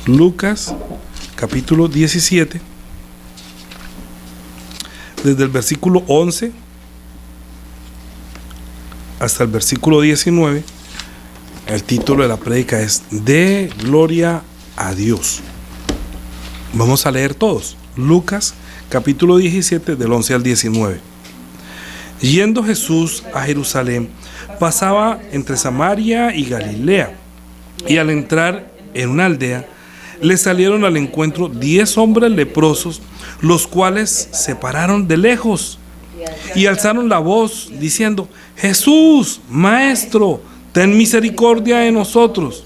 Lucas capítulo 17, desde el versículo 11 hasta el versículo 19. El título de la prédica es "De gloria a Dios". Vamos a leer todos. Lucas capítulo 17, del 11 al 19. Yendo Jesús a Jerusalén, pasaba entre Samaria y Galilea, y al entrar en una aldea, le salieron al encuentro 10 hombres leprosos, los cuales se pararon de lejos y alzaron la voz diciendo: Jesús, Maestro, ten misericordia de nosotros.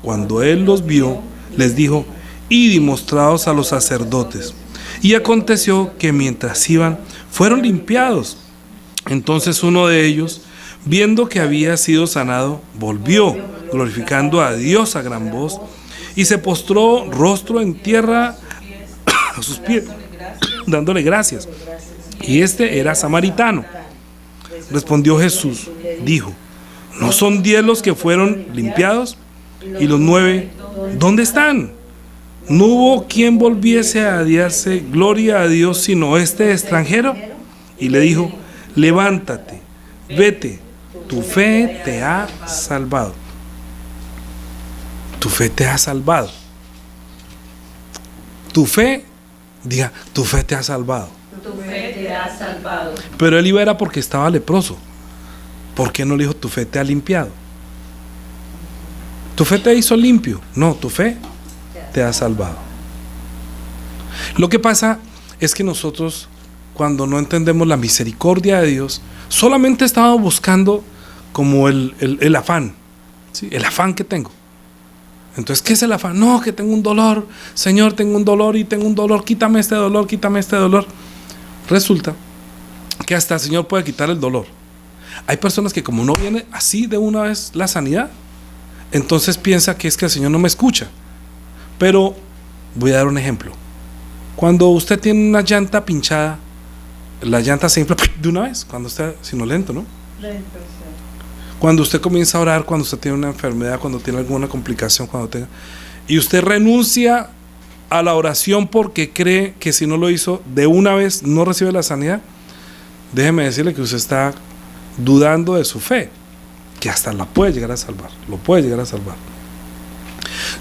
Cuando él los vio, les dijo: id y mostraos a los sacerdotes. Y aconteció que mientras iban, fueron limpiados. Entonces uno de ellos, viendo que había sido sanado, volvió, glorificando a Dios a gran voz, y se postró rostro en tierra a sus pies, dándole gracias. Y este era samaritano. Respondió Jesús, dijo: ¿no son 10 los que fueron limpiados? ¿Y los 9 dónde están? ¿No hubo quien volviese a darse gloria a Dios sino este extranjero? Y le dijo: levántate, vete, tu fe te ha salvado. Tu fe te ha salvado. Tu fe, diga, tu fe te ha salvado. Tu fe te ha salvado. Pero él iba era porque estaba leproso. ¿Por qué no le dijo: tu fe te ha limpiado? Tu fe te hizo limpio. No, tu fe te ha salvado. Lo que pasa es que nosotros, cuando no entendemos la misericordia de Dios, solamente estamos buscando como el afán, ¿sí? El afán que tengo. Entonces, ¿qué es el afán? No, que tengo un dolor, Señor, tengo un dolor y tengo un dolor, quítame este dolor, quítame este dolor. Resulta que hasta el Señor puede quitar el dolor. Hay personas que, como no viene así de una vez la sanidad, entonces piensa que es que el Señor no me escucha. Pero voy a dar un ejemplo. Cuando usted tiene una llanta pinchada, la llanta se infla de una vez, cuando está sino lento, ¿no? Lento, sí. Cuando usted comienza a orar, cuando usted tiene una enfermedad, cuando tiene alguna complicación, y usted renuncia a la oración porque cree que si no lo hizo de una vez no recibe la sanidad, déjeme decirle que usted está dudando de su fe, que hasta la puede llegar a salvar, lo puede llegar a salvar.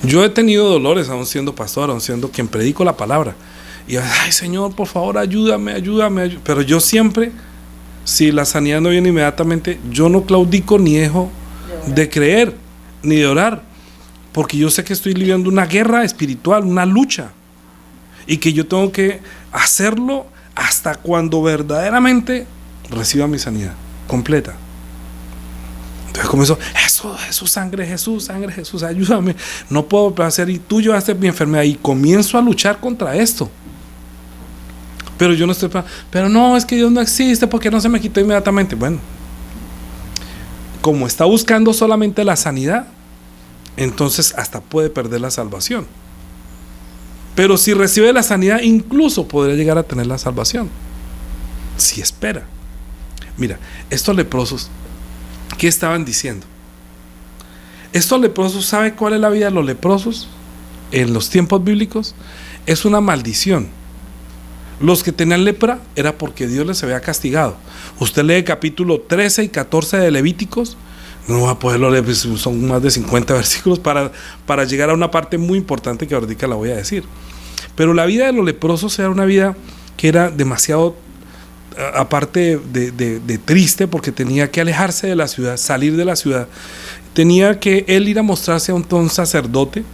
Yo he tenido dolores aún siendo pastor, aún siendo quien predico la palabra, y ay, Señor, por favor, ayúdame. Pero yo siempre, si la sanidad no viene inmediatamente, yo no claudico ni dejo de creer ni de orar, porque yo sé que estoy lidiando una guerra espiritual, una lucha, y que yo tengo que hacerlo hasta cuando verdaderamente reciba mi sanidad completa. Entonces comienzo: Jesús, sangre, Jesús, ayúdame, no puedo hacer, y tú llevaste mi enfermedad, y comienzo a luchar contra esto. Pero yo no estoy, pero no, es que Dios no existe, porque no se me quitó inmediatamente. Bueno, como está buscando solamente la sanidad, entonces hasta puede perder la salvación. Pero si recibe la sanidad, incluso podría llegar a tener la salvación, si espera. Mira, estos leprosos, ¿qué estaban diciendo? Estos leprosos, ¿sabe cuál es la vida de los leprosos en los tiempos bíblicos? Es una maldición. Los que tenían lepra era porque Dios les había castigado. Usted lee capítulo 13 y 14 de Levíticos, no va a poderlo leer, son más de 50 versículos para llegar a una parte muy importante que ahorita la voy a decir. Pero la vida de los leprosos era una vida que era demasiado, aparte de triste, porque tenía que alejarse de la ciudad, salir de la ciudad. Tenía que él ir a mostrarse a un sacerdote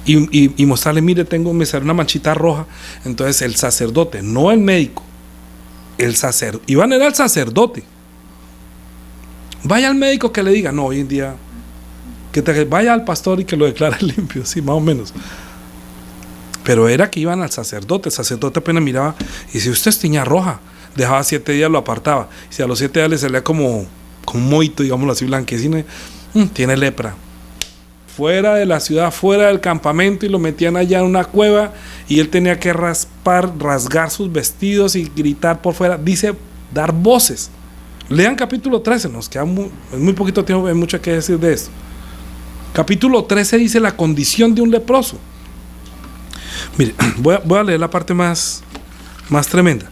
y mostrarle: mire, me sale una manchita roja. Entonces el sacerdote, no el médico, el sacerdote, Iván era el sacerdote. Vaya al médico que le diga, no, hoy en día vaya al pastor y que lo declare limpio, sí, más o menos. Pero era que iban al sacerdote. El sacerdote apenas miraba y si usted es tiña roja, dejaba 7 días, lo apartaba. Si a los 7 días le salía como un moito, digámoslo así, blanquecino, tiene lepra. Fuera de la ciudad, fuera del campamento, y lo metían allá en una cueva, y él tenía que rasgar sus vestidos y gritar por fuera. Dice, dar voces. Lean capítulo 13, nos queda muy poquito tiempo, hay mucho que decir de esto. Capítulo 13 dice la condición de un leproso. Mire, voy a leer la parte más tremenda.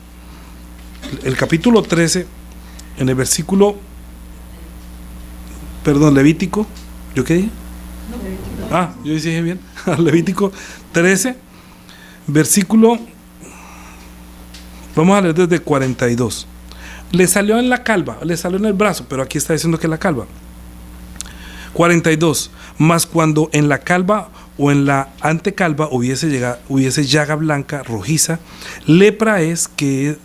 El capítulo 13, en el versículo, Levítico, ¿yo qué dije? Yo dije bien. Levítico 13, versículo, vamos a leer desde 42. Le salió en la calva, le salió en el brazo, pero aquí está diciendo que la calva. 42. Mas cuando en la calva o en la antecalva hubiese llaga blanca, rojiza, lepra es que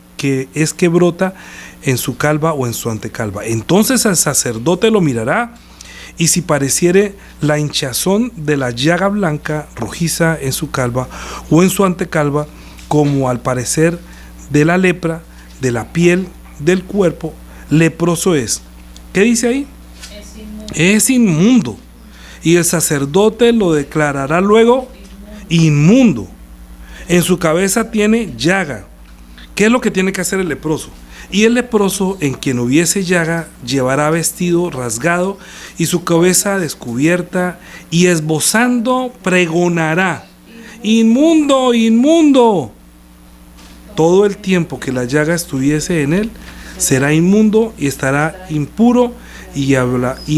brota en su calva o en su antecalva. Entonces el sacerdote lo mirará, y si pareciere la hinchazón de la llaga blanca, rojiza en su calva o en su antecalva, como al parecer de la lepra, de la piel, del cuerpo, leproso es. ¿Qué dice ahí? Es inmundo. Y el sacerdote lo declarará luego inmundo. En su cabeza tiene llaga. ¿Qué es lo que tiene que hacer el leproso? Y el leproso, en quien hubiese llaga, llevará vestido rasgado y su cabeza descubierta, y esbozando pregonará: inmundo, inmundo. Todo el tiempo que la llaga estuviese en él, será inmundo y estará impuro, y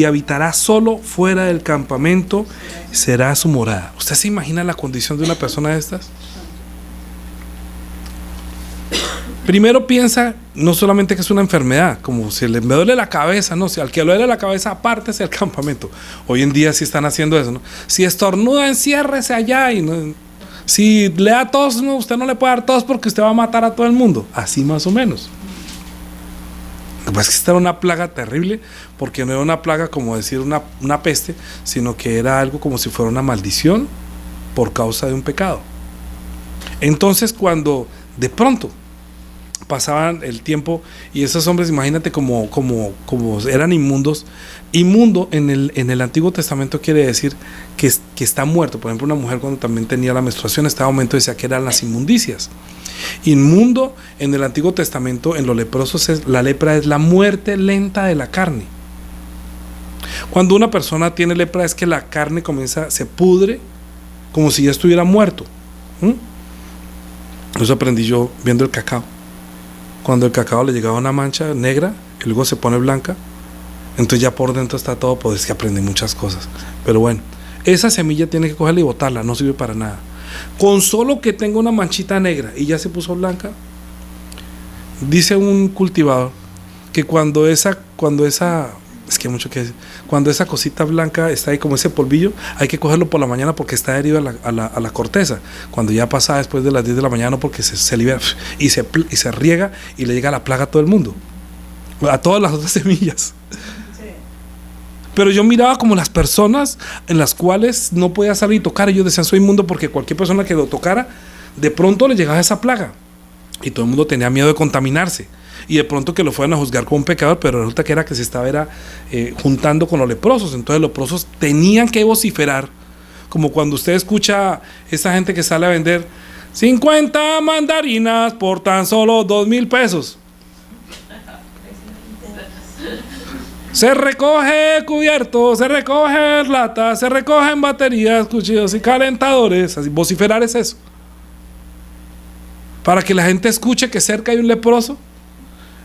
habitará solo fuera del campamento, será su morada. ¿Usted se imagina la condición de una persona de estas? Primero piensa no solamente que es una enfermedad, como si me duele la cabeza, no, si al que le duele la cabeza apártese del campamento. Hoy en día sí están haciendo eso, ¿no? Si estornuda, enciérrese allá, y no, si le da tos, no, usted no le puede dar tos porque usted va a matar a todo el mundo. Así más o menos. Lo que pasa es que esta era una plaga terrible, porque no era una plaga como decir una peste, sino que era algo como si fuera una maldición por causa de un pecado. Entonces, cuando de pronto pasaban el tiempo y esos hombres, imagínate como eran inmundos. Inmundo en el Antiguo Testamento quiere decir que está muerto. Por ejemplo, una mujer cuando también tenía la menstruación, estaba momento decía que eran las inmundicias. Inmundo en el Antiguo Testamento, en los leprosos, la lepra es la muerte lenta de la carne. Cuando una persona tiene lepra es que la carne se pudre como si ya estuviera muerto. Eso aprendí yo viendo el cacao. Cuando el cacao le llegaba una mancha negra y luego se pone blanca, entonces ya por dentro está todo, pues que aprendí muchas cosas. Pero bueno, esa semilla tiene que cogerla y botarla, no sirve para nada. Con solo que tenga una manchita negra y ya se puso blanca, dice un cultivador que cuando esa cosita blanca está ahí como ese polvillo, hay que cogerlo por la mañana porque está adherido a la corteza. Cuando ya pasa después de las 10 de la mañana, porque se libera y se riega y le llega la plaga a todo el mundo, a todas las otras semillas. Pero yo miraba como las personas en las cuales no podía salir y tocar. Ellos decían soy inmundo porque cualquier persona que lo tocara, de pronto le llegaba esa plaga. Y todo el mundo tenía miedo de contaminarse. Y de pronto que lo fueran a juzgar como un pecador, pero resulta que se estaba juntando con los leprosos. Entonces los leprosos tenían que vociferar. Como cuando usted escucha a esa gente que sale a vender 50 mandarinas por tan solo 2,000 pesos. Se recoge cubiertos, se recogen latas, se recogen baterías, cuchillos y calentadores. Así, vociferar es eso. Para que la gente escuche que cerca hay un leproso.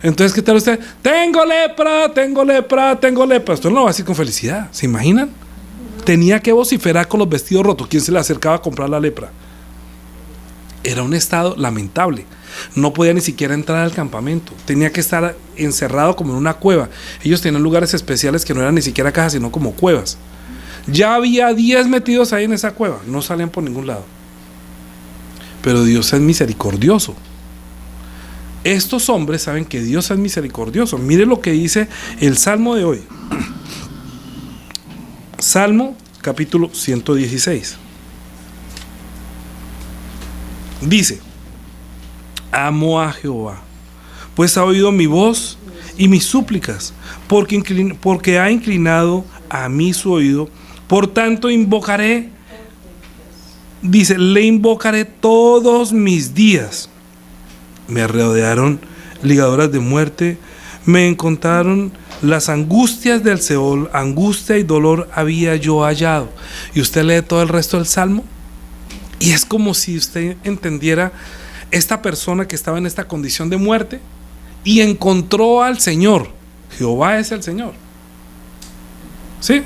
Entonces, ¿qué tal usted? Tengo lepra, tengo lepra, tengo lepra. Esto no lo va a decir con felicidad, ¿se imaginan? Tenía que vociferar con los vestidos rotos. ¿Quién se le acercaba a comprar la lepra? Era un estado lamentable. No podía ni siquiera entrar al campamento. Tenía que estar encerrado como en una cueva. Ellos tenían lugares especiales que no eran ni siquiera cajas, sino como cuevas. Ya había 10 metidos ahí en esa cueva. No salían por ningún lado. Pero Dios es misericordioso. Estos hombres saben que Dios es misericordioso. Mire lo que dice el Salmo de hoy. Salmo capítulo 116. Dice: amo a Jehová, pues ha oído mi voz y mis súplicas, porque ha inclinado a mí su oído. Por tanto invocaré, dice, le invocaré todos mis días. Me rodearon ligaduras de muerte, me encontraron Las angustias del Seol, angustia y dolor había yo hallado. Y usted lee todo el resto del Salmo y es como si usted entendiera esta persona que estaba en esta condición de muerte y encontró al Señor. Jehová es el Señor. ¿Sí?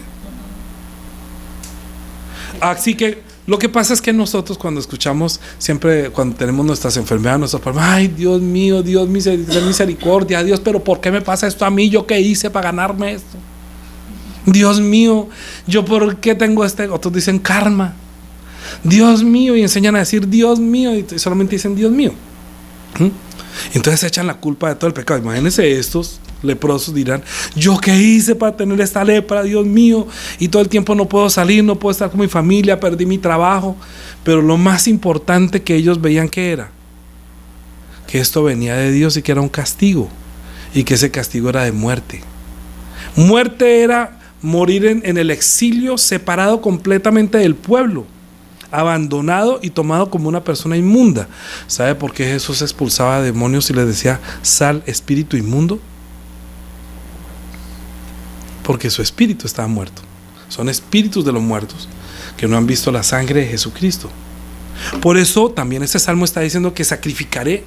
Así que lo que pasa es que nosotros cuando escuchamos, siempre cuando tenemos nuestras enfermedades, nuestros problemas, ay, Dios mío, Dios misericordia, Dios, pero ¿por qué me pasa esto a mí? ¿Yo qué hice para ganarme esto? Dios mío, ¿yo por qué tengo este? Otros dicen karma. Dios mío, y enseñan a decir Dios mío, y solamente dicen Dios mío. Entonces echan la culpa de todo el pecado. Imagínense, estos leprosos dirán, ¿yo qué hice para tener esta lepra, Dios mío? Y todo el tiempo no puedo salir, no puedo estar con mi familia, perdí mi trabajo. Pero lo más importante que ellos veían que era que esto venía de Dios y que era un castigo, y que ese castigo era de muerte. Muerte era morir en el exilio, separado completamente del pueblo, abandonado y tomado como una persona inmunda. ¿Sabe por qué Jesús expulsaba demonios y les decía, sal, espíritu inmundo? Porque su espíritu estaba muerto. Son espíritus de los muertos que no han visto la sangre de Jesucristo. Por eso también este salmo está diciendo que sacrificaré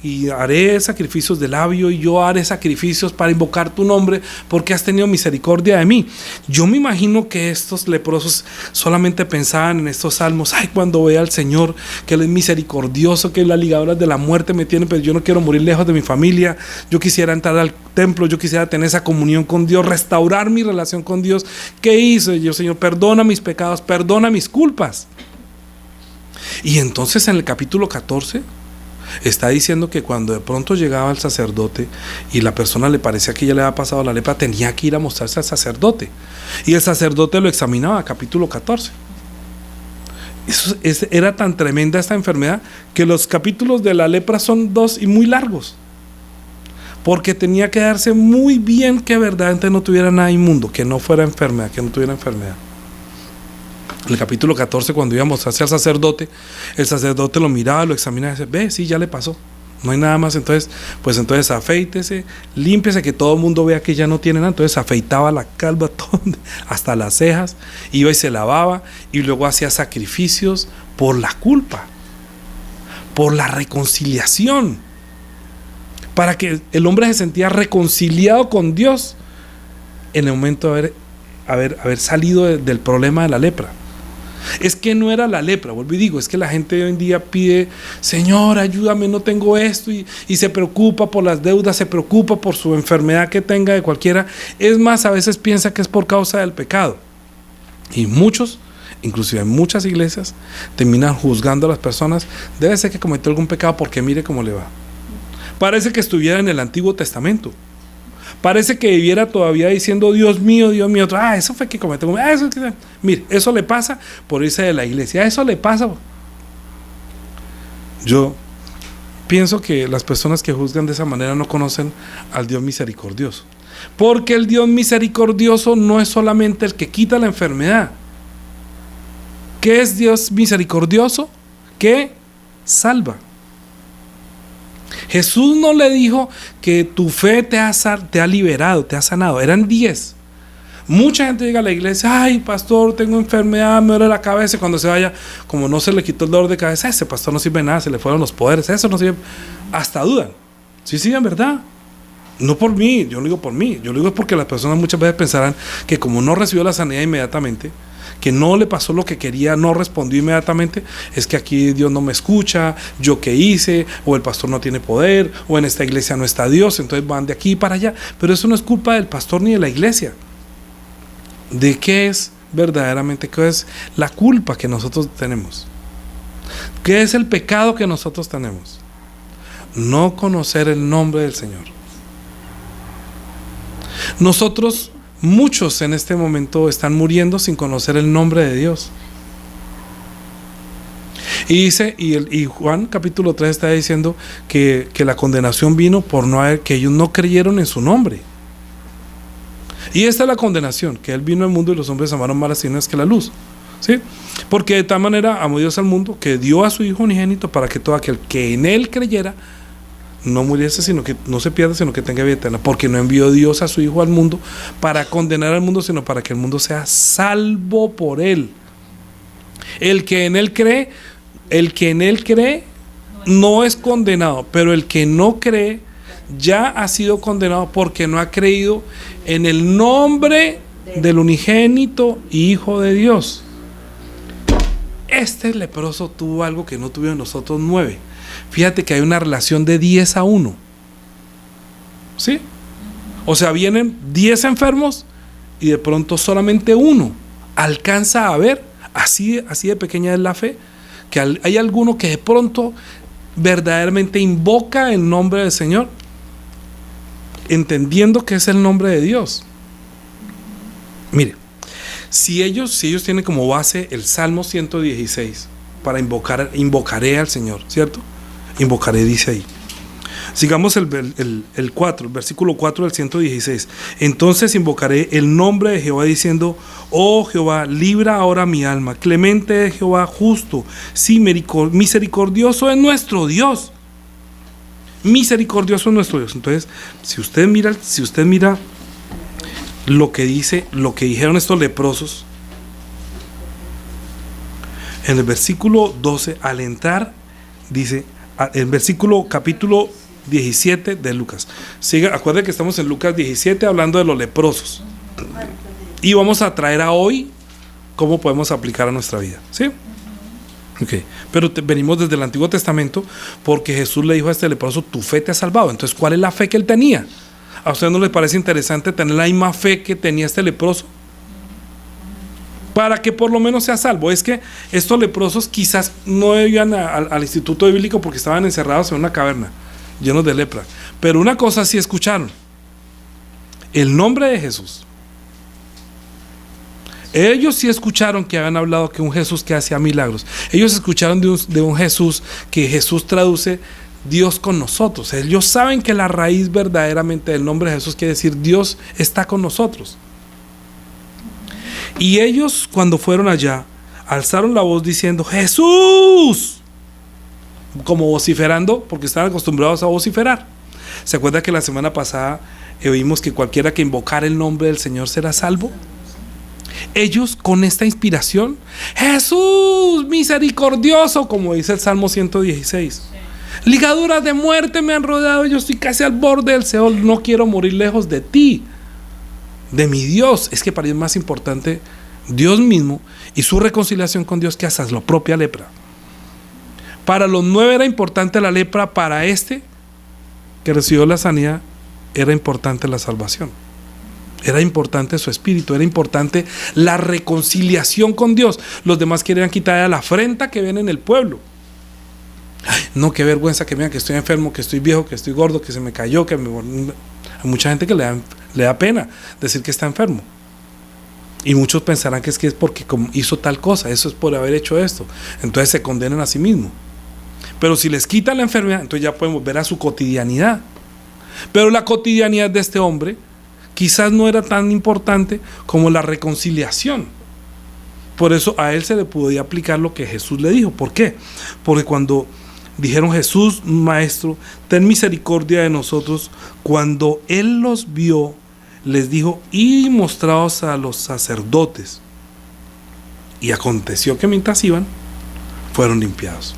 y haré sacrificios de labio, y yo haré sacrificios para invocar tu nombre, porque has tenido misericordia de mí. Yo me imagino que estos leprosos solamente pensaban en estos salmos, ay, cuando vea al Señor, que Él es misericordioso, que las ligaduras de la muerte me tienen, pero yo no quiero morir lejos de mi familia, yo quisiera entrar al templo, yo quisiera tener esa comunión con Dios, restaurar mi relación con Dios. ¿Qué hice yo, Señor? Perdona mis pecados, perdona mis culpas. Y entonces en el capítulo 14 está diciendo que cuando de pronto llegaba el sacerdote y la persona le parecía que ya le había pasado la lepra, tenía que ir a mostrarse al sacerdote, y el sacerdote lo examinaba. Capítulo 14. Era tan tremenda esta enfermedad que los capítulos de la lepra son 2 y muy largos, porque tenía que darse muy bien que verdaderamente no tuviera nada inmundo, que no fuera enfermedad, que no tuviera enfermedad. En el capítulo 14, cuando iba a mostrarse al sacerdote, el sacerdote lo miraba, lo examinaba y decía, ve, sí, ya le pasó, no hay nada más. Entonces afeítese, límpiese, que todo el mundo vea que ya no tiene nada. Entonces afeitaba la calva todo, hasta las cejas, iba y se lavaba, y luego hacía sacrificios por la culpa, por la reconciliación, para que el hombre se sentía reconciliado con Dios en el momento de haber salido del problema de la lepra. Es que no era la lepra, vuelvo y digo, es que la gente hoy en día pide, Señor, ayúdame, no tengo esto, y se preocupa por las deudas, se preocupa por su enfermedad que tenga de cualquiera. Es más, a veces piensa que es por causa del pecado. Y muchos, inclusive en muchas iglesias, terminan juzgando a las personas. Debe ser que cometió algún pecado porque mire cómo le va. Parece que estuviera en el Antiguo Testamento. Parece que viviera todavía diciendo Dios mío, eso fue que cometió. Mire, eso le pasa por irse de la iglesia, eso le pasa. Yo pienso que las personas que juzgan de esa manera no conocen al Dios misericordioso, porque el Dios misericordioso no es solamente el que quita la enfermedad. ¿Qué es Dios misericordioso? Que salva. Jesús no le dijo que tu fe te ha liberado, te ha sanado. Eran 10. Mucha gente llega a la iglesia, ay, pastor, tengo enfermedad, me duele la cabeza, y cuando se vaya, como no se le quitó el dolor de cabeza, ese pastor no sirve de nada, se le fueron los poderes, eso no sirve. Hasta dudan. Sí, en verdad. No por mí, yo no digo por mí, yo lo digo porque las personas muchas veces pensarán que como no recibió la sanidad inmediatamente, que no le pasó lo que quería, no respondió inmediatamente, es que aquí Dios no me escucha, yo qué hice, o el pastor no tiene poder, o en esta iglesia no está Dios, entonces van de aquí para allá. Pero eso no es culpa del pastor ni de la iglesia. ¿De qué es verdaderamente? ¿Qué es la culpa que nosotros tenemos? ¿Qué es el pecado que nosotros tenemos? No conocer el nombre del Señor. Muchos en este momento están muriendo sin conocer el nombre de Dios. Y dice, y Juan capítulo 3 está diciendo que la condenación vino por que ellos no creyeron en su nombre. Y esta es la condenación, que Él vino al mundo y los hombres amaron más las tinieblas que la luz. ¿Sí? Porque de tal manera amó Dios al mundo que dio a su Hijo unigénito para que todo aquel que en Él creyera no muriese, sino que no se pierda, sino que tenga vida eterna, porque no envió Dios a su Hijo al mundo para condenar al mundo, sino para que el mundo sea salvo por él. El que en él cree no es condenado, pero el que no cree ya ha sido condenado porque no ha creído en el nombre del unigénito Hijo de Dios. Este leproso tuvo algo que no tuvieron nosotros 9. Fíjate que hay una relación de 10-1. ¿Sí? O sea, vienen 10 enfermos y de pronto solamente uno alcanza a ver. Así de pequeña es la fe, que hay alguno que de pronto verdaderamente invoca el nombre del Señor, entendiendo que es el nombre de Dios. Mire, si ellos tienen como base el Salmo 116 para invocaré al Señor, ¿cierto? Invocaré, dice ahí. Sigamos el versículo 4 del 116. Entonces invocaré el nombre de Jehová diciendo: oh Jehová, libra ahora mi alma. Clemente es Jehová, justo, sí, misericordioso es nuestro Dios. Misericordioso es nuestro Dios. Entonces, si usted mira lo que dijeron estos leprosos, en el versículo 12, al entrar, dice, el versículo capítulo 17 de Lucas. Acuérdense que estamos en Lucas 17 hablando de los leprosos. Y vamos a traer a hoy cómo podemos aplicar a nuestra vida. ¿Sí? Okay. Pero venimos desde el Antiguo Testamento porque Jesús le dijo a este leproso: tu fe te ha salvado. Entonces, ¿cuál es la fe que él tenía? ¿A usted no le parece interesante tener la misma fe que tenía este leproso? Para que por lo menos sea salvo. Es que estos leprosos quizás no iban al instituto bíblico porque estaban encerrados en una caverna, llenos de lepra. Pero una cosa sí escucharon: el nombre de Jesús. Ellos sí escucharon que habían hablado que un Jesús que hacía milagros. Ellos escucharon de un Jesús que Jesús traduce Dios con nosotros. Ellos saben que la raíz verdaderamente del nombre de Jesús quiere decir Dios está con nosotros. Y ellos, cuando fueron allá, alzaron la voz diciendo: Jesús, como vociferando, porque estaban acostumbrados a vociferar. ¿Se acuerda que la semana pasada oímos que cualquiera que invocara el nombre del Señor será salvo? Ellos, con esta inspiración: Jesús misericordioso, como dice el Salmo 116. Ligaduras de muerte me han rodeado, yo estoy casi al borde del Seol, no quiero morir lejos de ti, de mi Dios. Es que para ellos es más importante Dios mismo y su reconciliación con Dios que hasta la propia lepra. Para los 9 era importante la lepra, para este que recibió la sanidad era importante la salvación. Era importante su espíritu, era importante la reconciliación con Dios. Los demás querían quitar la afrenta que ven en el pueblo. Ay, no, qué vergüenza que vean que estoy enfermo, que estoy viejo, que estoy gordo, que se me cayó, Hay mucha gente que le da pena decir que está enfermo. Y muchos pensarán que es porque hizo tal cosa, eso es por haber hecho esto. Entonces se condenan a sí mismos. Pero si les quitan la enfermedad, entonces ya podemos ver a su cotidianidad. Pero la cotidianidad de este hombre quizás no era tan importante como la reconciliación. Por eso a él se le podía aplicar lo que Jesús le dijo. ¿Por qué? Porque cuando dijeron: Jesús, Maestro, ten misericordia de nosotros, cuando él los vio, les dijo: y mostraos a los sacerdotes. Y aconteció que mientras iban, fueron limpiados.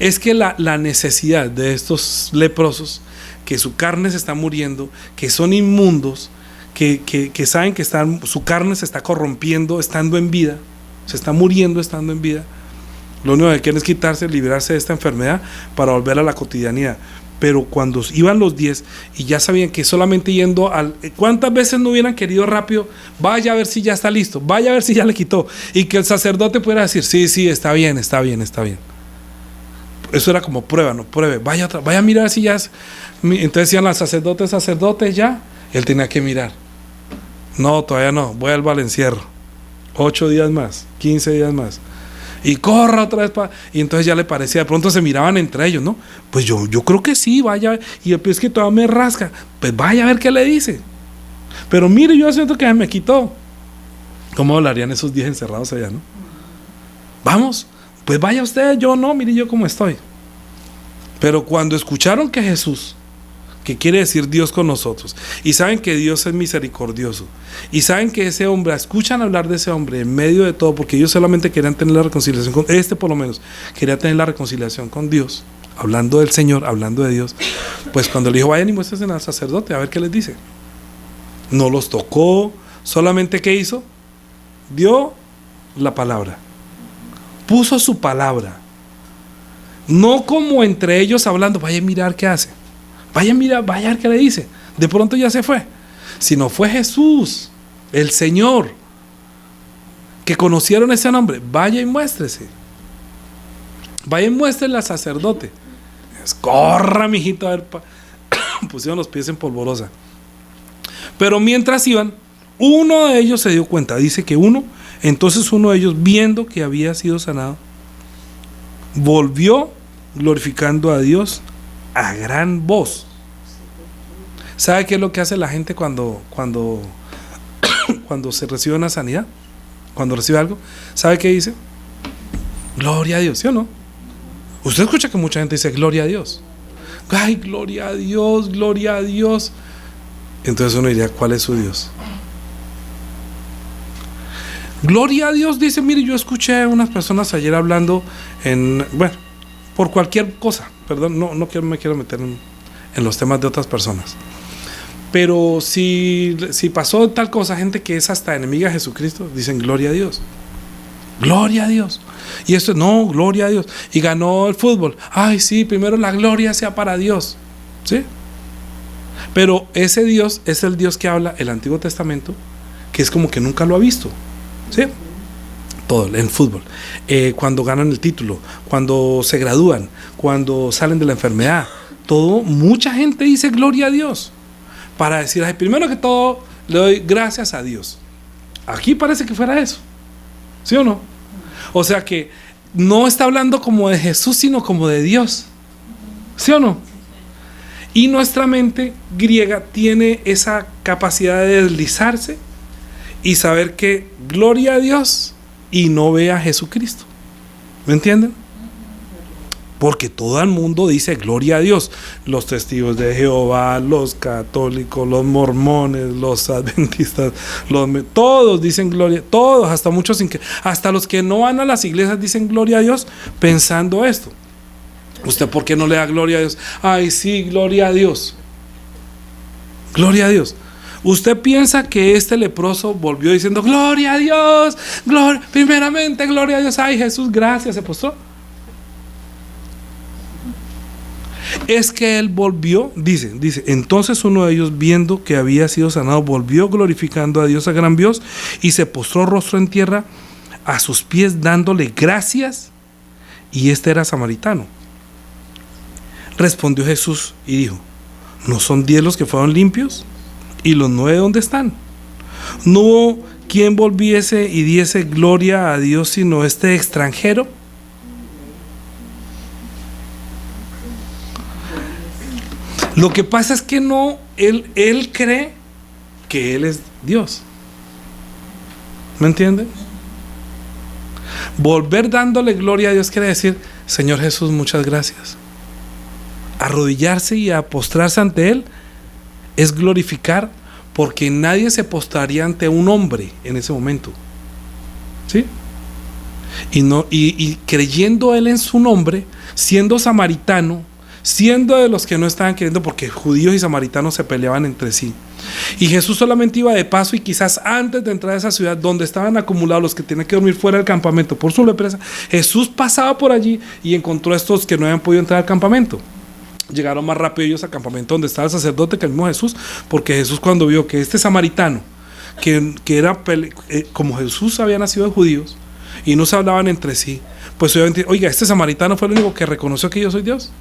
Es que la necesidad de estos leprosos, que su carne se está muriendo, que son inmundos, que saben que su carne se está corrompiendo estando en vida, se está muriendo estando en vida, lo único que quieren es quitarse, librarse de esta enfermedad para volver a la cotidianidad. Pero cuando iban los 10 y ya sabían que solamente yendo ¿cuántas veces no hubieran querido rápido? Vaya a ver si ya está listo, vaya a ver si ya le quitó, y que el sacerdote pudiera decir: sí, está bien. Eso era como prueba, no pruebe, vaya a mirar si ya es. Entonces decían al sacerdote ya, él tenía que mirar. No, todavía no, vuelva al encierro, 8 días más, 15 días más, y corra otra vez y entonces ya le parecía, de pronto se miraban entre ellos, ¿no? Pues yo creo que sí, vaya, y es que todavía me rasca, pues vaya a ver qué le dice. Pero mire, yo siento que me quitó. ¿Cómo hablarían esos 10 encerrados allá, no? Vamos, pues vaya usted, yo no, mire yo cómo estoy. Pero cuando escucharon que Jesús, que quiere decir Dios con nosotros, y saben que Dios es misericordioso, y saben que ese hombre, escuchan hablar de ese hombre en medio de todo, porque ellos solamente querían tener la reconciliación con, por lo menos, quería tener la reconciliación con Dios, hablando del Señor, hablando de Dios, pues cuando le dijo, vayan y muéstrense al sacerdote, a ver qué les dice. No los tocó, solamente ¿qué hizo? Dio la palabra, puso su palabra, no como entre ellos hablando, vaya a mirar qué hace. Vaya a ver qué le dice. De pronto ya se fue. Sino fue Jesús, el Señor, que conocieron ese nombre. Vaya y muéstrese. Vaya y muéstrele al sacerdote. Corra, mijito, a ver. Pusieron los pies en polvorosa. Pero mientras iban, uno de ellos se dio cuenta. Dice que entonces uno de ellos, viendo que había sido sanado, volvió glorificando a Dios a gran voz. ¿Sabe qué es lo que hace la gente cuando se recibe una sanidad? Cuando recibe algo, ¿sabe qué dice? Gloria a Dios, ¿sí o no? Usted escucha que mucha gente dice gloria a Dios. Ay, gloria a Dios, gloria a Dios. Entonces uno diría, ¿cuál es su Dios? Gloria a Dios, dice, mire, yo escuché a unas personas ayer hablando por cualquier cosa, perdón, no me quiero meter en los temas de otras personas, pero si pasó tal cosa, gente que es hasta enemiga de Jesucristo, dicen gloria a Dios, gloria a Dios, y esto no, gloria a Dios, y ganó el fútbol, ay sí, primero la gloria sea para Dios, ¿sí? Pero ese Dios es el Dios que habla el Antiguo Testamento, que es como que nunca lo ha visto, ¿sí? Todo, en fútbol, cuando ganan el título, cuando se gradúan, cuando salen de la enfermedad, todo, mucha gente dice gloria a Dios, para decir, ay, primero que todo, le doy gracias a Dios. Aquí parece que fuera eso, ¿sí o no? O sea que no está hablando como de Jesús, sino como de Dios, ¿sí o no? Y nuestra mente griega tiene esa capacidad de deslizarse y saber que gloria a Dios y no ve a Jesucristo. ¿Me entienden? Porque todo el mundo dice gloria a Dios. Los testigos de Jehová, los católicos, los mormones, los adventistas, todos dicen gloria, todos, hasta muchos, hasta los que no van a las iglesias dicen gloria a Dios pensando esto. ¿Usted por qué no le da gloria a Dios? Ay, sí, gloria a Dios. Gloria a Dios. ¿Usted piensa que este leproso volvió diciendo gloria a Dios, primeramente gloria a Dios, ay Jesús, gracias, se postró? Es que él volvió, dice, entonces uno de ellos, viendo que había sido sanado, volvió glorificando a Dios a gran voz y se postró rostro en tierra a sus pies dándole gracias, y este era samaritano. Respondió Jesús y dijo, ¿no son 10 los que fueron limpios? ¿Y los 9 dónde están? No hubo quien volviese y diese gloria a Dios sino este extranjero. Lo que pasa es que no, él cree que él es Dios. ¿Me entienden? Volver dándole gloria a Dios quiere decir, Señor Jesús, muchas gracias. Arrodillarse y a postrarse ante él es glorificar, porque nadie se postraría ante un hombre en ese momento, ¿sí? Y creyendo él en su nombre, siendo samaritano, siendo de los que no estaban queriendo, porque judíos y samaritanos se peleaban entre sí, y Jesús solamente iba de paso, y quizás antes de entrar a esa ciudad donde estaban acumulados los que tenían que dormir fuera del campamento por su lepresa, Jesús pasaba por allí y encontró a estos que no habían podido entrar al campamento. Llegaron más rápido ellos al campamento donde estaba el sacerdote que el mismo Jesús, porque Jesús, cuando vio que este samaritano, que era como Jesús había nacido de judíos y no se hablaban entre sí, pues obviamente, oiga, este samaritano fue el único que reconoció que yo soy Dios.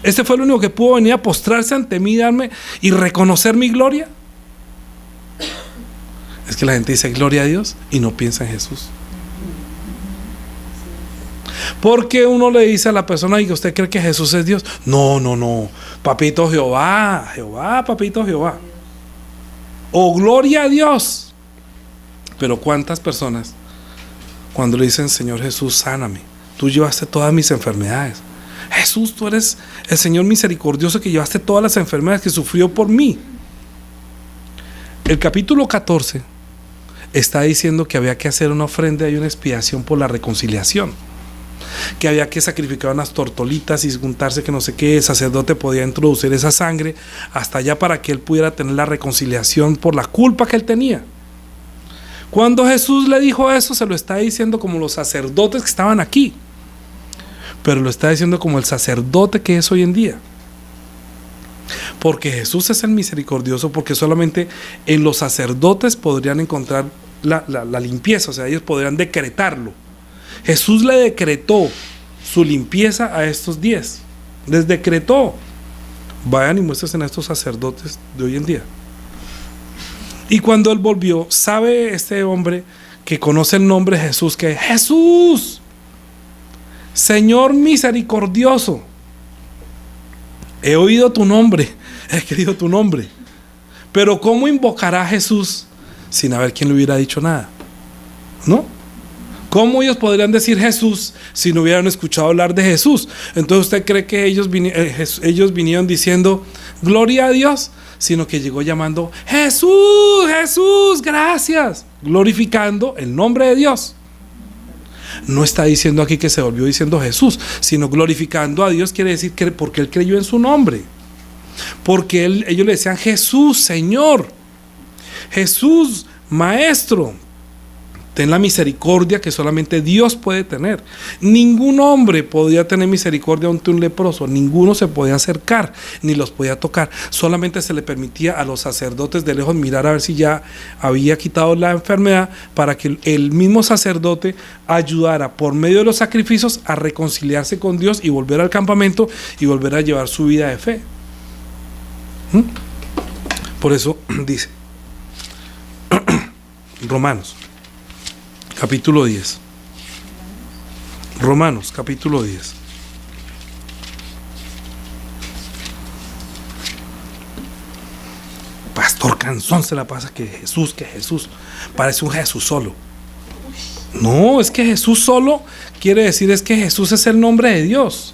Este fue el único que pudo venir a postrarse ante mí, darme y reconocer mi gloria. Es que la gente dice gloria a Dios y no piensa en Jesús. Porque uno le dice a la persona, y que usted cree que Jesús es Dios. No, papito Jehová, papito Jehová. O gloria a Dios. Pero cuántas personas, cuando le dicen, Señor Jesús, sáname, tú llevaste todas mis enfermedades, Jesús, tú eres el Señor misericordioso que llevaste todas las enfermedades, que sufrió por mí. El capítulo 14 está diciendo que había que hacer una ofrenda y una expiación por la reconciliación, que había que sacrificar unas tortolitas y juntarse que no sé qué. El sacerdote podía introducir esa sangre hasta allá para que él pudiera tener la reconciliación por la culpa que él tenía. Cuando Jesús le dijo eso, se lo está diciendo como los sacerdotes que estaban aquí, pero lo está diciendo como el sacerdote que es hoy en día, porque Jesús es el misericordioso, porque solamente en los sacerdotes podrían encontrar la limpieza, o sea, ellos podrían decretarlo. Jesús le decretó su limpieza a estos 10, les decretó: vayan y muéstrense a estos sacerdotes de hoy en día. Y cuando él volvió, sabe este hombre que conoce el nombre de Jesús, que Jesús, Señor misericordioso, he oído tu nombre, he querido tu nombre, pero ¿cómo invocará a Jesús sin haber quien le hubiera dicho nada? ¿No? ¿Cómo ellos podrían decir Jesús si no hubieran escuchado hablar de Jesús? Entonces, ¿usted cree que ellos vinieron diciendo gloria a Dios? Sino que llegó llamando Jesús, Jesús, gracias, glorificando el nombre de Dios. No está diciendo aquí que se volvió diciendo Jesús, sino glorificando a Dios. Quiere decir que porque él creyó en su nombre, porque ellos le decían Jesús, Señor, Jesús, Maestro. Ten la misericordia que solamente Dios puede tener. Ningún hombre podía tener misericordia ante un leproso, ninguno se podía acercar ni los podía tocar. Solamente se le permitía a los sacerdotes de lejos mirar a ver si ya había quitado la enfermedad, para que el mismo sacerdote ayudara por medio de los sacrificios a reconciliarse con Dios y volver al campamento y volver a llevar su vida de fe. Por eso dice Romanos capítulo 10. Romanos capítulo 10. Pastor Canzón se la pasa que Jesús. Parece un Jesús solo. No, es que Jesús solo quiere decir es que Jesús es el nombre de Dios.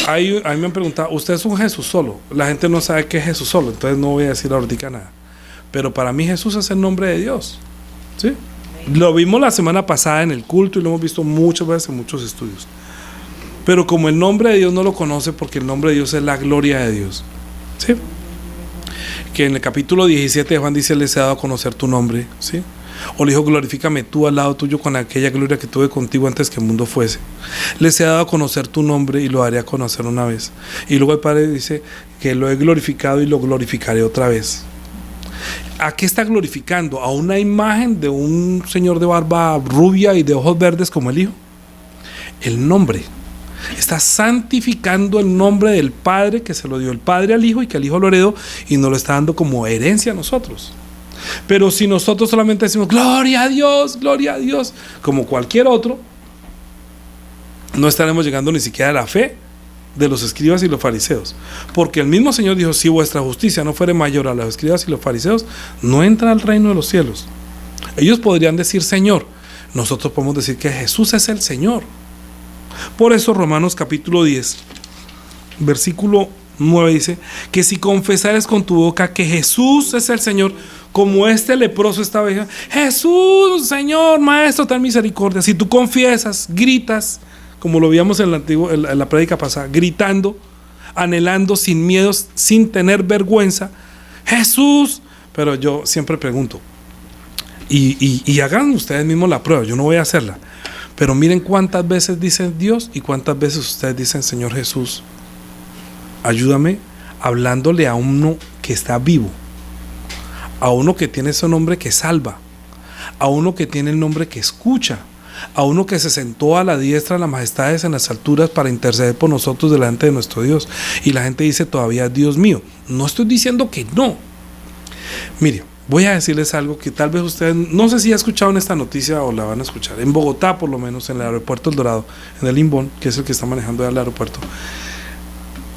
A mí me han preguntado, ¿usted es un Jesús solo? La gente no sabe qué es Jesús solo, entonces no voy a decir ahorita nada. Pero para mí Jesús es el nombre de Dios. ¿Sí? Lo vimos la semana pasada en el culto y lo hemos visto muchas veces en muchos estudios. Pero como el nombre de Dios no lo conoce, porque el nombre de Dios es la gloria de Dios. ¿Sí? Que en el capítulo 17 de Juan dice: les he dado a conocer tu nombre. ¿Sí? O le dijo: glorifícame tú al lado tuyo con aquella gloria que tuve contigo antes que el mundo fuese. Les he dado a conocer tu nombre y lo daré a conocer una vez. Y luego el Padre dice que lo he glorificado y lo glorificaré otra vez. ¿A qué está glorificando? ¿A una imagen de un señor de barba rubia y de ojos verdes como el Hijo? El nombre. Está santificando el nombre del Padre, que se lo dio el Padre al Hijo y que el Hijo lo heredó, y nos lo está dando como herencia a nosotros. Pero si nosotros solamente decimos gloria a Dios, como cualquier otro, no estaremos llegando ni siquiera a la fe de los escribas y los fariseos, porque el mismo Señor dijo: si vuestra justicia no fuere mayor a los escribas y los fariseos, no entra al reino de los cielos. Ellos podrían decir Señor, nosotros podemos decir que Jesús es el Señor. Por eso Romanos capítulo 10 versículo 9 dice que si confesares con tu boca que Jesús es el Señor, como este leproso estaba diciendo: Jesús, Señor, Maestro, ten misericordia. Si tú confiesas, gritas, como lo veíamos en la prédica pasada, gritando, anhelando, sin miedos, sin tener vergüenza, Jesús. Pero yo siempre pregunto, y hagan ustedes mismos la prueba, yo no voy a hacerla, pero miren cuántas veces dicen Dios y cuántas veces ustedes dicen Señor Jesús, ayúdame, hablándole a uno que está vivo, a uno que tiene ese nombre que salva, a uno que tiene el nombre que escucha, a uno que se sentó a la diestra de las majestades en las alturas para interceder por nosotros delante de nuestro Dios. Y la gente dice todavía Dios mío. No estoy diciendo que no. Mire, voy a decirles algo que tal vez ustedes, no sé si ya escucharon esta noticia o la van a escuchar. En Bogotá, por lo menos, en el aeropuerto El Dorado, en el Limbón, que es el que está manejando el aeropuerto,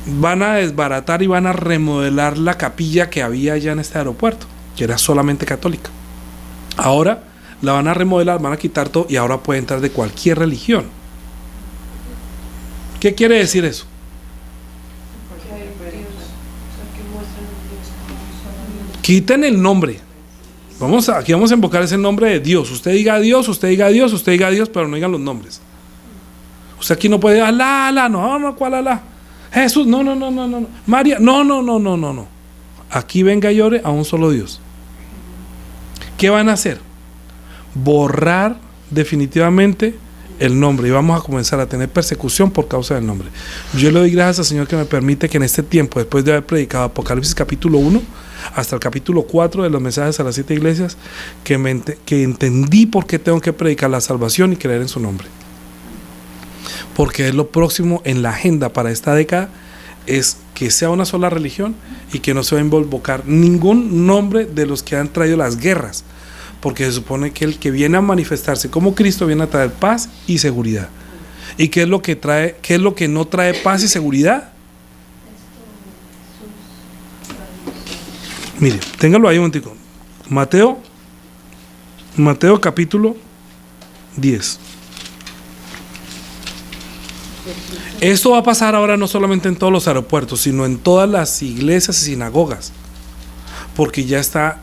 van a desbaratar y van a remodelar la capilla que había allá en este aeropuerto, que era solamente católica. Ahora la van a remodelar, van a quitar todo y ahora puede entrar de cualquier religión. ¿Qué quiere decir eso? Quiten el nombre. Aquí vamos a invocar ese nombre de Dios. Usted diga Dios, usted diga Dios, usted diga Dios, pero no digan los nombres. Usted aquí no puede decir Alá, Alá, no, ¿cuál Alá? Jesús, no. María, no. Aquí venga y ore a un solo Dios. ¿Qué van a hacer? Borrar definitivamente el nombre, y vamos a comenzar a tener persecución por causa del nombre. Yo le doy gracias al Señor que me permite que en este tiempo, después de haber predicado Apocalipsis capítulo 1 hasta el capítulo 4 de los mensajes a las 7 iglesias, que entendí por qué tengo que predicar la salvación y creer en su nombre, porque es lo próximo en la agenda para esta década, es que sea una sola religión y que no se va a invocar ningún nombre de los que han traído las guerras, porque se supone que el que viene a manifestarse como Cristo viene a traer paz y seguridad. ¿Y qué es lo que trae? ¿Qué es lo que no trae paz y seguridad? Mire, téngalo ahí un momentico. Mateo capítulo 10. Esto va a pasar ahora no solamente en todos los aeropuertos, sino en todas las iglesias y sinagogas, porque ya está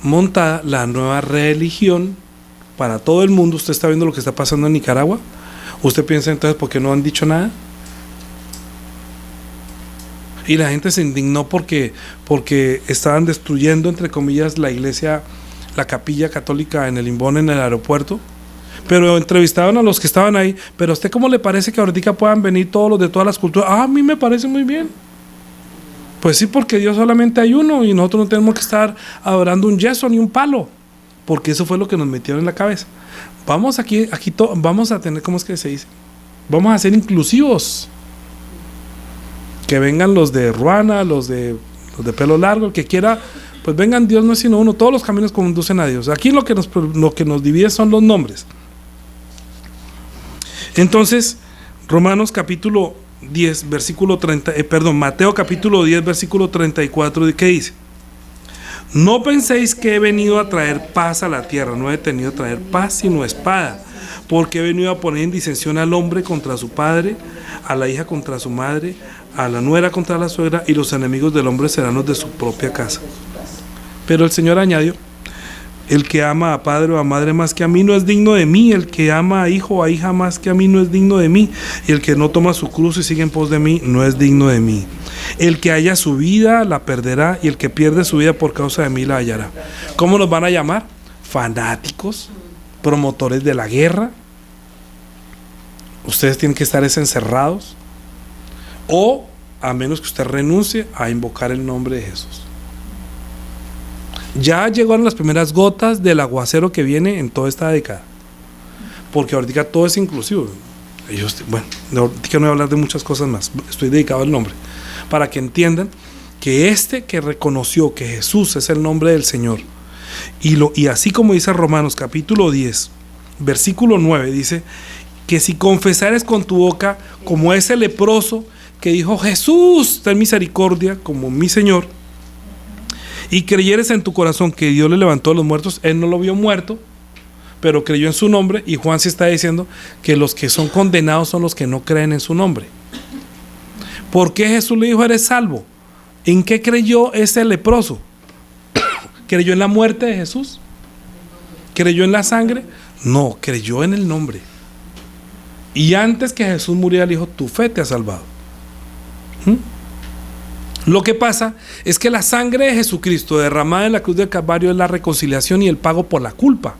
montada la nueva religión para todo el mundo. Usted está viendo lo que está pasando en Nicaragua. Usted piensa entonces, ¿por qué no han dicho nada? Y la gente se indignó porque estaban destruyendo, entre comillas, la iglesia, la capilla católica en el Imbón, en el aeropuerto. Pero entrevistaron a los que estaban ahí. Pero ¿a usted cómo le parece que ahorita puedan venir todos los de todas las culturas? A mí me parece muy bien. Pues sí, porque Dios solamente hay uno y nosotros no tenemos que estar adorando un yeso ni un palo, porque eso fue lo que nos metieron en la cabeza. Vamos vamos a tener, ¿cómo es que se dice? Vamos a ser inclusivos. Que vengan los de ruana, los de pelo largo, el que quiera, pues vengan. Dios no es sino uno, todos los caminos conducen a Dios. Aquí lo que nos divide son los nombres. Entonces, Romanos capítulo 10, versículo 30, Mateo capítulo 10, versículo 34, ¿qué dice? No penséis que he venido a traer paz a la tierra, no he venido a traer paz sino espada, porque he venido a poner en disensión al hombre contra su padre, a la hija contra su madre, a la nuera contra la suegra, y los enemigos del hombre serán los de su propia casa. Pero el Señor añadió: el que ama a padre o a madre más que a mí no es digno de mí, el que ama a hijo o a hija más que a mí no es digno de mí, y el que no toma su cruz y sigue en pos de mí no es digno de mí. El que haya su vida la perderá, y el que pierde su vida por causa de mí la hallará. ¿Cómo nos van a llamar? Fanáticos, promotores de la guerra. Ustedes tienen que estar encerrados, o a menos que usted renuncie a invocar el nombre de Jesús. Ya llegaron las primeras gotas del aguacero que viene en toda esta década, porque ahorita todo es inclusivo. Ahorita no voy a hablar de muchas cosas más, estoy dedicado al nombre, para que entiendan que que reconoció que Jesús es el nombre del Señor, y así como dice Romanos capítulo 10, versículo 9, dice que si confesares con tu boca, como ese leproso que dijo Jesús, ten misericordia, como mi Señor, y creyeres en tu corazón que Dios le levantó a los muertos, él no lo vio muerto, pero creyó en su nombre. Y Juan sí está diciendo que los que son condenados son los que no creen en su nombre. ¿Por qué Jesús le dijo eres salvo? ¿En qué creyó ese leproso? ¿Creyó en la muerte de Jesús? ¿Creyó en la sangre? No, creyó en el nombre. Y antes que Jesús muriera le dijo: tu fe te ha salvado. Lo que pasa es que la sangre de Jesucristo derramada en la cruz del Calvario es la reconciliación y el pago por la culpa,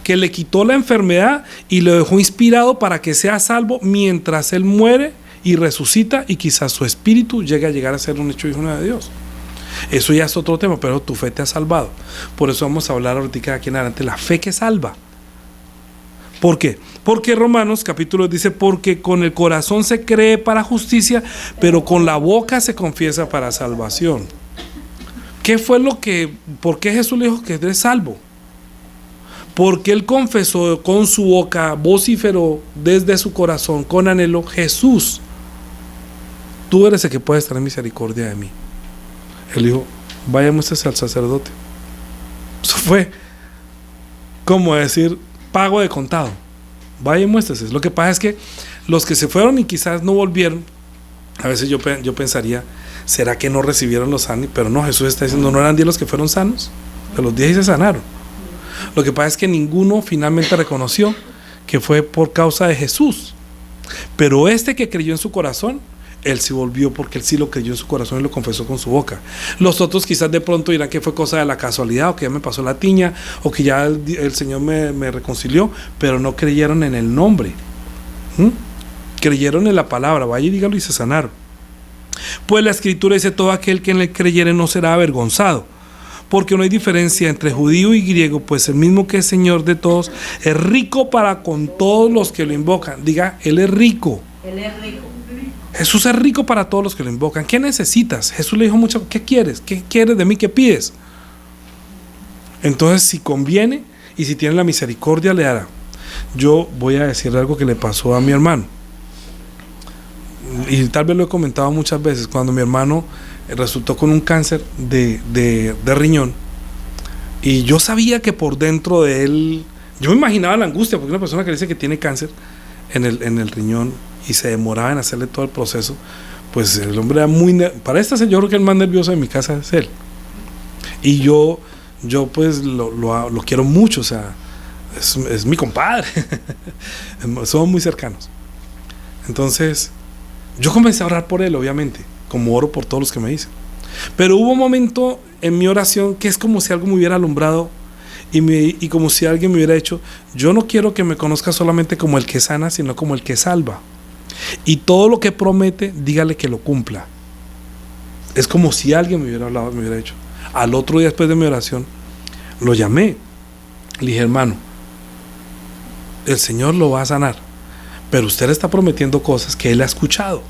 que le quitó la enfermedad y lo dejó inspirado para que sea salvo mientras él muere y resucita, y quizás su espíritu llegue a llegar a ser un hecho hijo de Dios. Eso ya es otro tema, pero tu fe te ha salvado. Por eso vamos a hablar ahorita aquí en adelante la fe que salva. ¿Por qué? Porque Romanos capítulo dice: porque con el corazón se cree para justicia, pero con la boca se confiesa para salvación. ¿Por qué Jesús le dijo que eres salvo? Porque él confesó con su boca, vociferó desde su corazón con anhelo: Jesús, tú eres el que puedes tener misericordia de mí. Él dijo: vaya, muéstrese al sacerdote. Eso fue como decir pago de contado. Vaya y muéstrese. Lo que pasa es que los que se fueron y quizás no volvieron, a veces yo pensaría, ¿será que no recibieron los sanos? Pero no, Jesús está diciendo, ¿no eran 10 los que fueron sanos? Pero los 10 se sanaron. Lo que pasa es que ninguno finalmente reconoció que fue por causa de Jesús. Pero este que creyó en su corazón, él sí volvió porque él sí lo creyó en su corazón y lo confesó con su boca. Los otros quizás de pronto dirán que fue cosa de la casualidad, o que ya me pasó la tiña, o que ya el Señor me reconcilió, pero no creyeron en el nombre. Creyeron en la palabra. Vaya y dígalo y se sanaron. Pues la Escritura dice, todo aquel que en él creyere no será avergonzado, porque no hay diferencia entre judío y griego, pues el mismo que es Señor de todos es rico para con todos los que lo invocan. Diga, Él es rico. Él es rico. Jesús es rico para todos los que lo invocan. ¿Qué necesitas? Jesús le dijo mucho, ¿qué quieres? ¿Qué quieres de mí? ¿Qué pides? Entonces, si conviene y si tiene la misericordia, le hará. Yo voy a decir algo que le pasó a mi hermano. Y tal vez lo he comentado muchas veces. Cuando mi hermano resultó con un cáncer de riñón, y yo sabía que por dentro de él, yo me imaginaba la angustia, porque una persona que dice que tiene cáncer en el riñón y se demoraba en hacerle todo el proceso, pues el hombre era muy para esta yo creo que el más nervioso de mi casa es él, y yo pues lo quiero mucho, o sea, es mi compadre. Somos muy cercanos. Entonces yo comencé a orar por él, obviamente, como oro por todos los que me dicen. Pero hubo un momento en mi oración que es como si algo me hubiera alumbrado y como si alguien me hubiera dicho, yo no quiero que me conozca solamente como el que sana, sino como el que salva. Y todo lo que promete, dígale que lo cumpla. Es como si alguien me hubiera hablado, me hubiera dicho. Al otro día después de mi oración, lo llamé. Le dije, hermano, el Señor lo va a sanar, pero usted le está prometiendo cosas que Él ha escuchado.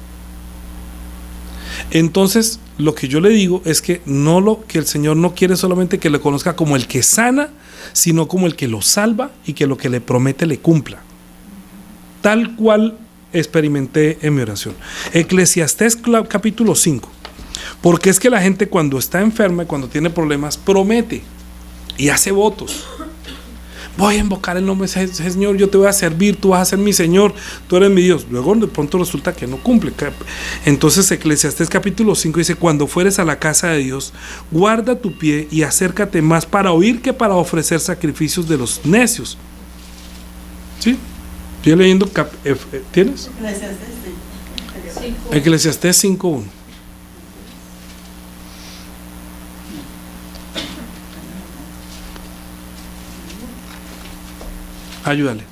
Entonces, lo que yo le digo es que que el Señor no quiere solamente que le conozca como el que sana, sino como el que lo salva y que lo que le promete le cumpla. Tal cual experimenté en mi oración. Eclesiastés capítulo 5. Porque es que la gente cuando está enferma y cuando tiene problemas promete y hace votos. Voy a invocar el nombre de Señor, yo te voy a servir, tú vas a ser mi Señor, tú eres mi Dios. Luego de pronto resulta que no cumple. Entonces Eclesiastés capítulo 5 dice, cuando fueres a la casa de Dios, guarda tu pie y acércate más para oír que para ofrecer sacrificios de los necios. ¿Sí? Estoy leyendo, ¿tienes? Eclesiastés 5:1. Ayúdale.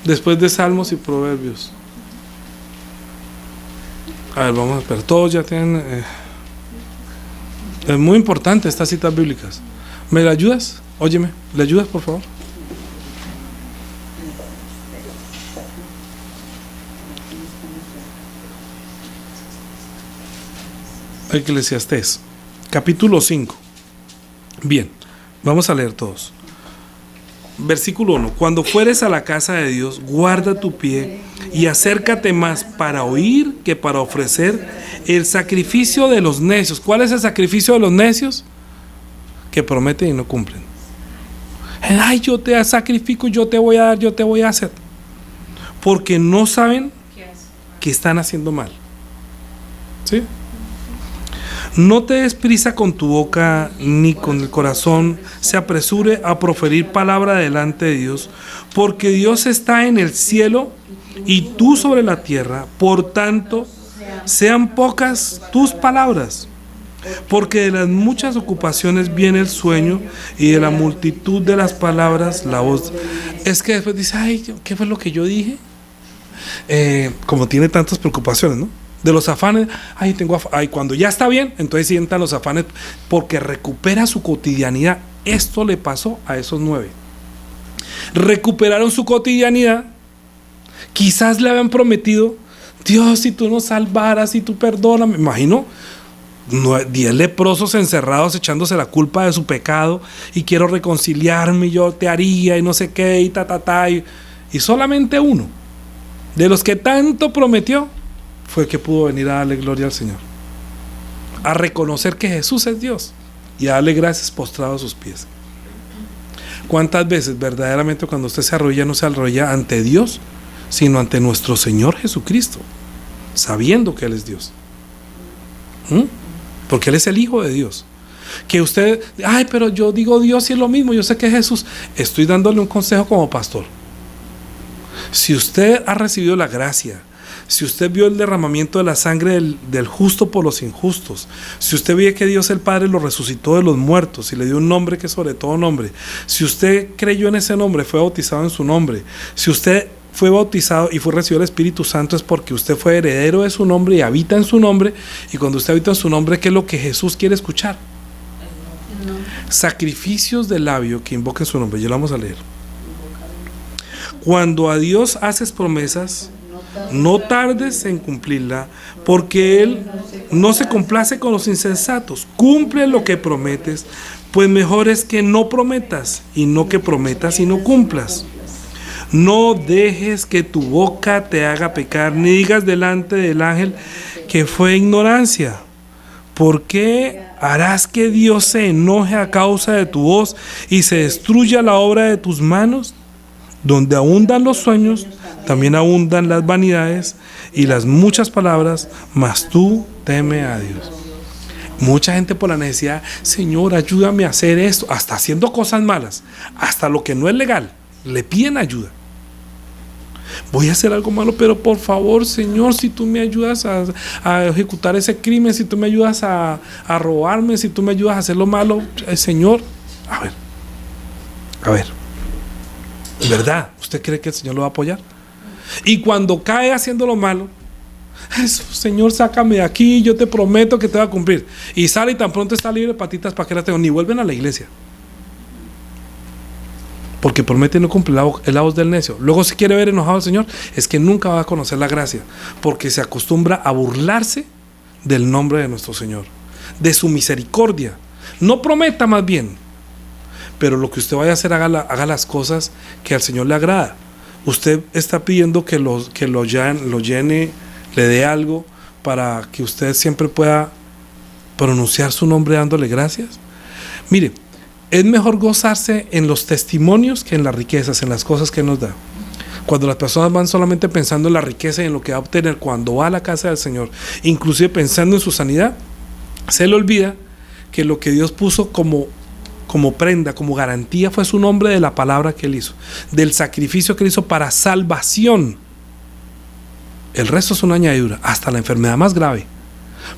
Después de Salmos y Proverbios. A ver, vamos a esperar. Todos ya tienen. Es muy importante estas citas bíblicas. ¿Me la ayudas? Óyeme, ¿le ayudas, por favor? Eclesiastés, capítulo 5. Bien, vamos a leer todos. Versículo 1. Cuando fueres a la casa de Dios, guarda tu pie y acércate más para oír que para ofrecer el sacrificio de los necios. ¿Cuál es el sacrificio de los necios? Que prometen y no cumplen. Ay, yo te sacrifico, yo te voy a dar, yo te voy a hacer. Porque no saben que están haciendo mal. ¿Sí? No te des prisa con tu boca ni con el corazón se apresure a proferir palabra delante de Dios, porque Dios está en el cielo y tú sobre la tierra. Por tanto, sean pocas tus palabras, porque de las muchas ocupaciones viene el sueño y de la multitud de las palabras la voz. Es que después dice, ay, ¿qué fue lo que yo dije? Como tiene tantas preocupaciones, ¿no? De los afanes, cuando ya está bien, entonces sientan los afanes porque recupera su cotidianidad. Esto le pasó a esos 9. Recuperaron su cotidianidad. Quizás le habían prometido, Dios, si tú nos salvaras, si tú perdonas, me imagino 10 leprosos encerrados echándose la culpa de su pecado y quiero reconciliarme, yo te haría y no sé qué y solamente uno de los que tanto prometió fue que pudo venir a darle gloria al Señor, a reconocer que Jesús es Dios y a darle gracias postrado a sus pies. ¿Cuántas veces verdaderamente cuando usted se arrodilla no se arrodilla ante Dios, sino ante nuestro Señor Jesucristo, sabiendo que Él es Dios. Porque Él es el Hijo de Dios. Que usted, ay, pero yo digo Dios y es lo mismo, yo sé que es Jesús. Estoy dándole un consejo como pastor. Si usted ha recibido la gracia, si usted vio el derramamiento de la sangre del justo por los injustos, si usted vio que Dios el Padre lo resucitó de los muertos y le dio un nombre que es sobre todo nombre, si usted creyó en ese nombre, fue bautizado en su nombre, si usted fue bautizado y fue recibido el Espíritu Santo, es porque usted fue heredero de su nombre y habita en su nombre. Y cuando usted habita en su nombre, ¿qué es lo que Jesús quiere escuchar? Sacrificios de labio que invoquen su nombre. Ya lo vamos a leer. Cuando a Dios haces promesas, no tardes en cumplirla, porque Él no se complace con los insensatos. Cumple lo que prometes, pues mejor es que no prometas, y no que prometas y no cumplas. No dejes que tu boca te haga pecar, ni digas delante del ángel que fue ignorancia. ¿Por qué harás que Dios se enoje a causa de tu voz y se destruya la obra de tus manos? Donde abundan los sueños, también abundan las vanidades y las muchas palabras, mas tú teme a Dios. Mucha gente por la necesidad, Señor, ayúdame a hacer esto, hasta haciendo cosas malas, hasta lo que no es legal, le piden ayuda. Voy a hacer algo malo, pero por favor, Señor, si tú me ayudas a ejecutar ese crimen, si tú me ayudas a robarme, si tú me ayudas a hacer lo malo, Señor, a ver, ¿verdad? ¿Usted cree que el Señor lo va a apoyar? Y cuando cae haciendo lo malo, Señor, sácame de aquí, yo te prometo que te voy a cumplir. Y sale y tan pronto está libre, patitas, ¿para qué la tengo? Ni vuelven a la iglesia. Porque promete y no cumple la voz del necio. Luego, si quiere ver enojado al Señor, es que nunca va a conocer la gracia, porque se acostumbra a burlarse del nombre de nuestro Señor, de su misericordia. No prometa, más bien, pero lo que usted vaya a hacer, haga las cosas que al Señor le agrada. Usted está pidiendo que lo llene, le dé algo para que usted siempre pueda pronunciar su nombre dándole gracias. Mire, es mejor gozarse en los testimonios que en las riquezas, en las cosas que nos da. Cuando las personas van solamente pensando en la riqueza y en lo que va a obtener cuando va a la casa del Señor, inclusive pensando en su sanidad, se le olvida que lo que Dios puso como prenda, como garantía, fue su nombre, de la palabra que Él hizo, del sacrificio que Él hizo para salvación. El resto es una añadidura, hasta la enfermedad más grave.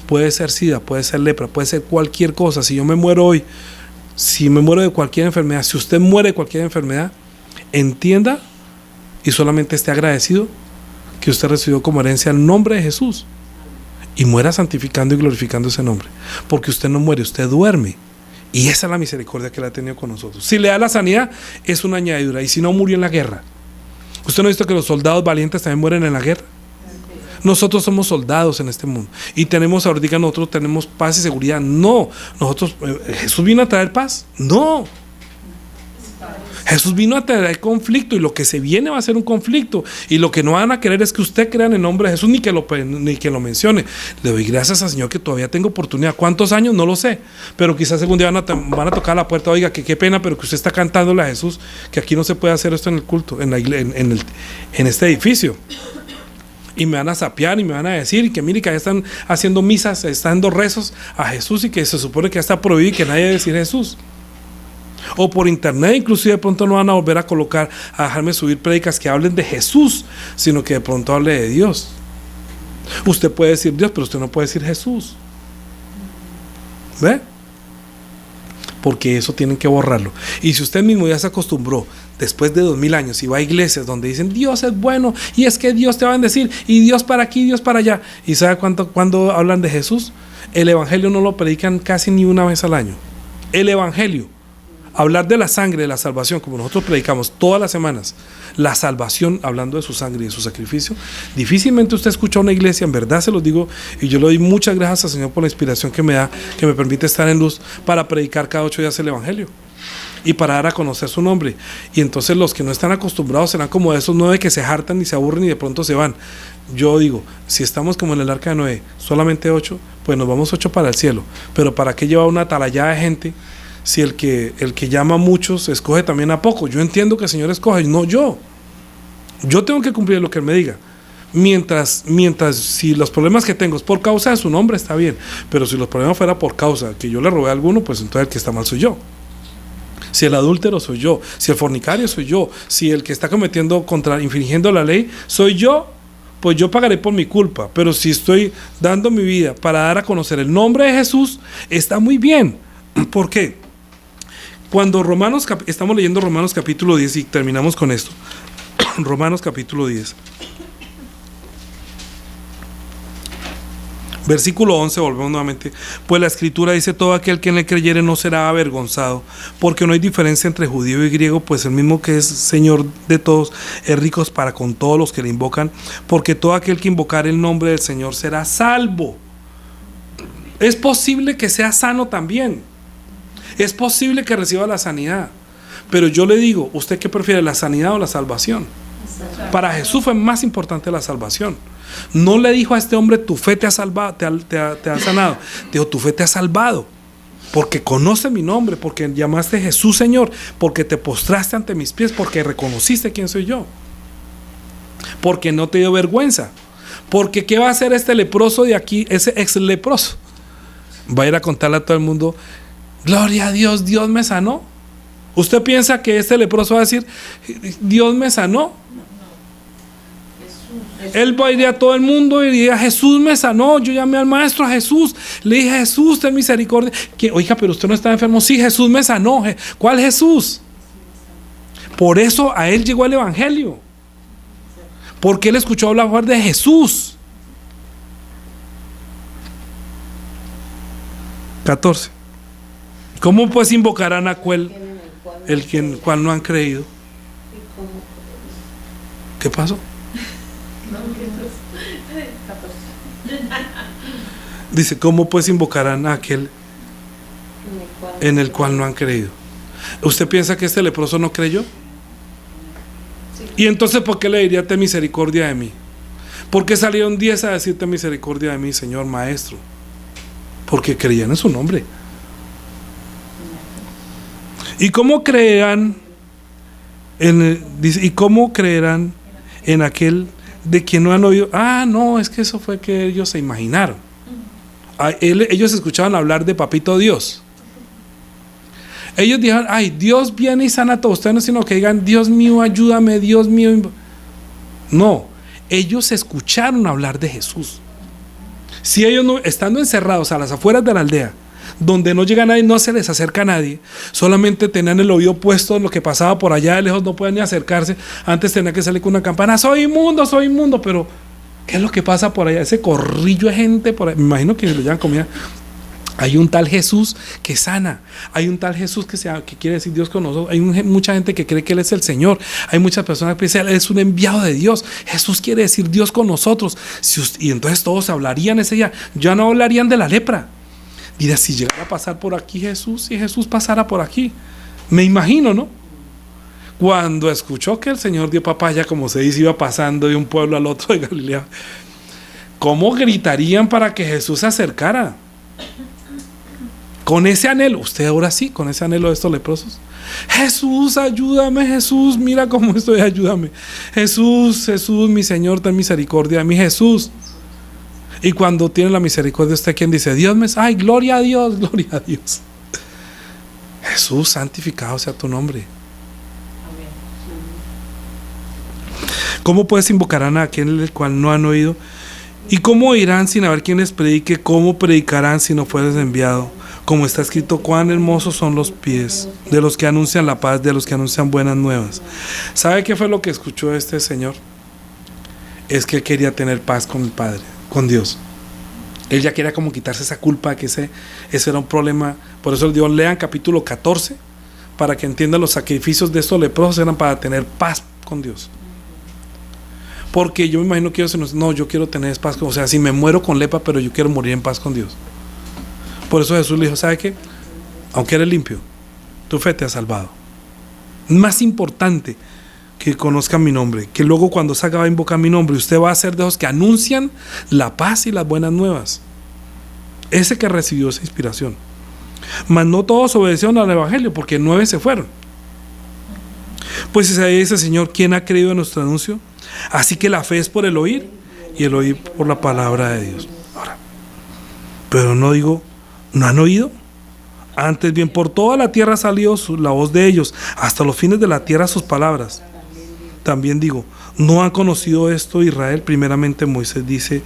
Puede ser sida, puede ser lepra, puede ser cualquier cosa. Si yo me muero hoy, si me muero de cualquier enfermedad, si usted muere de cualquier enfermedad, entienda y solamente esté agradecido que usted recibió como herencia el nombre de Jesús y muera santificando y glorificando ese nombre, porque usted no muere, usted duerme, y esa es la misericordia que Él ha tenido con nosotros. Si le da la sanidad, es una añadidura. Y si no, murió en la guerra. ¿Usted no ha visto que los soldados valientes también mueren en la guerra? Nosotros somos soldados en este mundo y ahorita nosotros tenemos paz y seguridad. No, ¿Jesús vino a traer paz? No, Jesús vino a traer conflicto, y lo que se viene va a ser un conflicto, y lo que no van a querer es que usted crea en el nombre de Jesús ni que lo mencione. Le doy gracias al Señor que todavía tengo oportunidad. ¿Cuántos años? No lo sé, pero quizás algún día van a tocar la puerta. Oiga, que qué pena, pero que usted está cantándole a Jesús, que aquí no se puede hacer esto en el culto, en este edificio. Y me van a sapear y me van a decir que mire que ya están haciendo misas, están dando rezos a Jesús, y que se supone que ya está prohibido y que nadie debe decir Jesús. O por internet, inclusive de pronto no van a volver a dejarme subir prédicas que hablen de Jesús, sino que de pronto hable de Dios. Usted puede decir Dios, pero usted no puede decir Jesús. ¿Ve? Porque eso tienen que borrarlo. Y si usted mismo ya se acostumbró después de 2000 años y va a iglesias donde dicen Dios es bueno y es que Dios te va a bendecir y Dios para aquí, Dios para allá, y ¿sabe cuando hablan de Jesús? El evangelio no lo predican casi ni una vez al año. El evangelio, hablar de la sangre, de la salvación, como nosotros predicamos todas las semanas, la salvación, hablando de su sangre y de su sacrificio, difícilmente usted escucha una iglesia, en verdad se los digo, y yo le doy muchas gracias al Señor por la inspiración que me da, que me permite estar en luz para predicar cada 8 días el evangelio y para dar a conocer su nombre. Y entonces los que no están acostumbrados serán como esos 9 que se hartan y se aburren y de pronto se van. Yo digo, si estamos como en el arca de Noé, solamente 8, pues nos vamos 8 para el cielo. Pero ¿para qué llevar una atalayada de gente si el que llama a muchos escoge también a pocos? Yo entiendo que el Señor escoge, no yo. Yo tengo que cumplir lo que Él me diga. Mientras si los problemas que tengo es por causa de su nombre, está bien. Pero si los problemas fuera por causa que yo le robé a alguno, pues entonces el que está mal soy yo. Si el adúltero soy yo, si el fornicario soy yo, si el que está infringiendo la ley soy yo, pues yo pagaré por mi culpa. Pero si estoy dando mi vida para dar a conocer el nombre de Jesús, está muy bien. ¿Por qué? Cuando estamos leyendo Romanos capítulo 10 y terminamos con esto. Romanos capítulo 10. Versículo 11, volvemos nuevamente. Pues la escritura dice: todo aquel que en él creyere no será avergonzado, porque no hay diferencia entre judío y griego, pues el mismo que es Señor de todos es rico para con todos los que le invocan, porque todo aquel que invocar el nombre del Señor será salvo. Es posible que sea sano también, es posible que reciba la sanidad, pero yo le digo, ¿usted qué prefiere, la sanidad o la salvación? Para Jesús fue más importante la salvación. No le dijo a este hombre: tu fe te ha salvado, te ha sanado. Dijo: tu fe te ha salvado, porque conoce mi nombre, porque llamaste Jesús Señor, porque te postraste ante mis pies, porque reconociste quién soy yo, porque no te dio vergüenza. Porque ¿qué va a hacer este leproso de aquí, ese ex leproso? Va a ir a contarle a todo el mundo: gloria a Dios, Dios me sanó. ¿Usted piensa que este leproso va a decir: Dios me sanó? Él va a ir a todo el mundo y diría: Jesús me sanó, yo llamé al maestro a Jesús, le dije: Jesús, ten misericordia. Oiga, pero usted no está enfermo. Sí, Jesús me sanó. ¿Cuál Jesús? Por eso a él llegó el evangelio, porque él escuchó hablar de Jesús. 14. ¿Cómo pues invocarán a aquel el cual no han creído? ¿Qué pasó? Dice: ¿cómo pues invocarán a aquel en el cual no han creído? ¿Usted piensa que este leproso no creyó? Y entonces, ¿por qué le diría: ten misericordia de mí? ¿Por qué salieron 10 a decir: ten misericordia de mí, Señor Maestro? Porque creían en su nombre. ¿Y cómo creerán ¿y cómo creerán en aquel de quien no han oído? No, es que eso fue que ellos se imaginaron. Ellos escuchaban hablar de Papito Dios. Ellos dijeron: ay, Dios viene y sana a todos. Ustedes no, sino que digan: Dios mío, ayúdame, Dios mío. No, ellos escucharon hablar de Jesús. Si ellos no, estando encerrados a las afueras de la aldea, donde no llega nadie, no se les acerca a nadie, solamente tenían el oído puesto en lo que pasaba por allá de lejos, no podían ni acercarse. Antes tenían que salir con una campana: soy inmundo, pero ¿qué es lo que pasa por allá? Ese corrillo de gente por ahí, me imagino que le llevan comida. Hay un tal Jesús que sana, hay un tal Jesús que quiere decir Dios con nosotros. Hay mucha gente que cree que Él es el Señor, hay muchas personas que piensan: Él es un enviado de Dios. Jesús quiere decir Dios con nosotros. Y entonces todos hablarían ese día, ya no hablarían de la lepra. Dirá: si llegara a pasar por aquí Jesús, si Jesús pasara por aquí. Me imagino, ¿no? Cuando escuchó que el Señor dio papaya, como se dice, iba pasando de un pueblo al otro de Galilea, ¿cómo gritarían para que Jesús se acercara? Con ese anhelo, usted ahora sí, con ese anhelo de estos leprosos: Jesús, ayúdame, Jesús, mira cómo estoy, ayúdame. Jesús, mi Señor, ten misericordia de mí, Jesús. Y cuando tiene la misericordia, usted quien dice: Dios me... ay, gloria a Dios, gloria a Dios. Jesús, santificado sea tu nombre. Amén. ¿Cómo pues invocarán a aquel el cual no han oído? ¿Y cómo oirán sin haber quien les predique? ¿Cómo predicarán si no fueres enviado? Como está escrito: cuán hermosos son los pies de los que anuncian la paz, de los que anuncian buenas nuevas. ¿Sabe qué fue lo que escuchó este señor? Es que él quería tener paz con el Padre, con Dios. Él ya quería como quitarse esa culpa, que ese era un problema. Por eso Dios, lean capítulo 14 para que entiendan: los sacrificios de estos leprosos eran para tener paz con Dios. Porque yo me imagino que ellos no, yo quiero tener paz, o sea, si me muero con lepra, pero yo quiero morir en paz con Dios. Por eso Jesús le dijo: ¿sabe qué? Aunque eres limpio, tu fe te ha salvado. Más importante que conozcan mi nombre, que luego cuando salga va a invocar mi nombre, usted va a ser de los que anuncian la paz y las buenas nuevas. Ese que recibió esa inspiración. Mas no todos obedecieron al evangelio, porque 9 se fueron. Pues Isaías dice: Señor, ¿quién ha creído en nuestro anuncio? Así que la fe es por el oír, y el oír por la palabra de Dios. Ahora, pero no digo, ¿no han oído? Antes bien, por toda la tierra ha salido la voz de ellos, hasta los fines de la tierra sus palabras. También digo, ¿no han conocido esto Israel? Primeramente Moisés dice: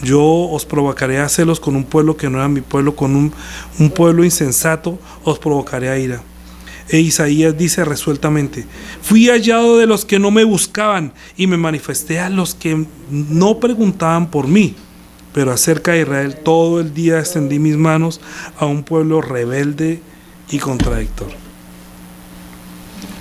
yo os provocaré a celos con un pueblo que no era mi pueblo, con un pueblo insensato os provocaré a ira. E Isaías dice resueltamente: fui hallado de los que no me buscaban y me manifesté a los que no preguntaban por mí. Pero acerca de Israel todo el día extendí mis manos a un pueblo rebelde y contradictor.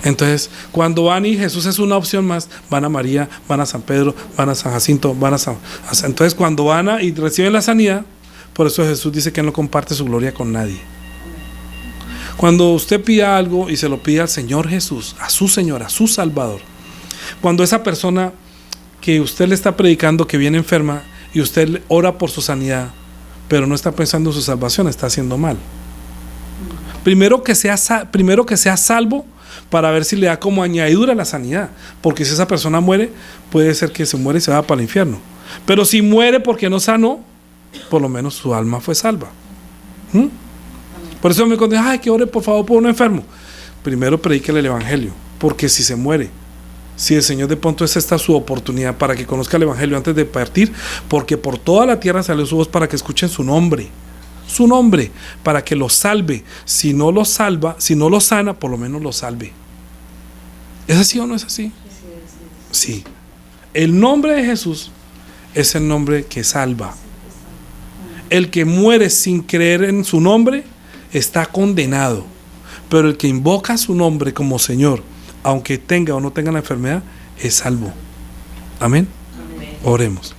Entonces, cuando van y Jesús es una opción más, van a María, van a San Pedro, van a San Jacinto, van a San... Entonces, cuando van y reciben la sanidad, por eso Jesús dice que Él no comparte su gloria con nadie. Cuando usted pida algo y se lo pide al Señor Jesús, a su Señor, a su Salvador, cuando esa persona que usted le está predicando que viene enferma y usted ora por su sanidad, pero no está pensando en su salvación, está haciendo mal. Primero que sea salvo, para ver si le da como añadidura la sanidad, porque si esa persona muere, puede ser que se muere y se vaya para el infierno. Pero si muere porque no sanó, por lo menos su alma fue salva. Por eso me conté: ay, que ore por favor por un enfermo. Primero predíquele el evangelio, porque si se muere, si el Señor de pronto es esta su oportunidad para que conozca el evangelio antes de partir, porque por toda la tierra salió su voz para que escuchen su nombre, para que lo salve. Si no lo salva, si no lo sana, por lo menos lo salve. ¿Es así o no es así? Sí. El nombre de Jesús es el nombre que salva. El que muere sin creer en su nombre está condenado, pero el que invoca su nombre como Señor, aunque tenga o no tenga la enfermedad, es salvo. Amén. Oremos.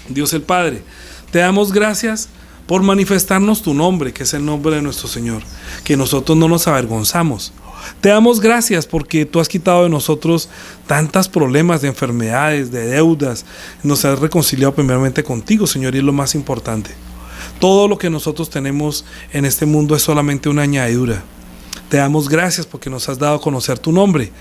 Dios el Padre, te damos gracias por manifestarnos tu nombre, que es el nombre de nuestro Señor, que nosotros no nos avergonzamos. Te damos gracias porque tú has quitado de nosotros tantos problemas de enfermedades, de deudas. Nos has reconciliado primeramente contigo, Señor, y es lo más importante. Todo lo que nosotros tenemos en este mundo es solamente una añadidura. Te damos gracias porque nos has dado a conocer tu nombre.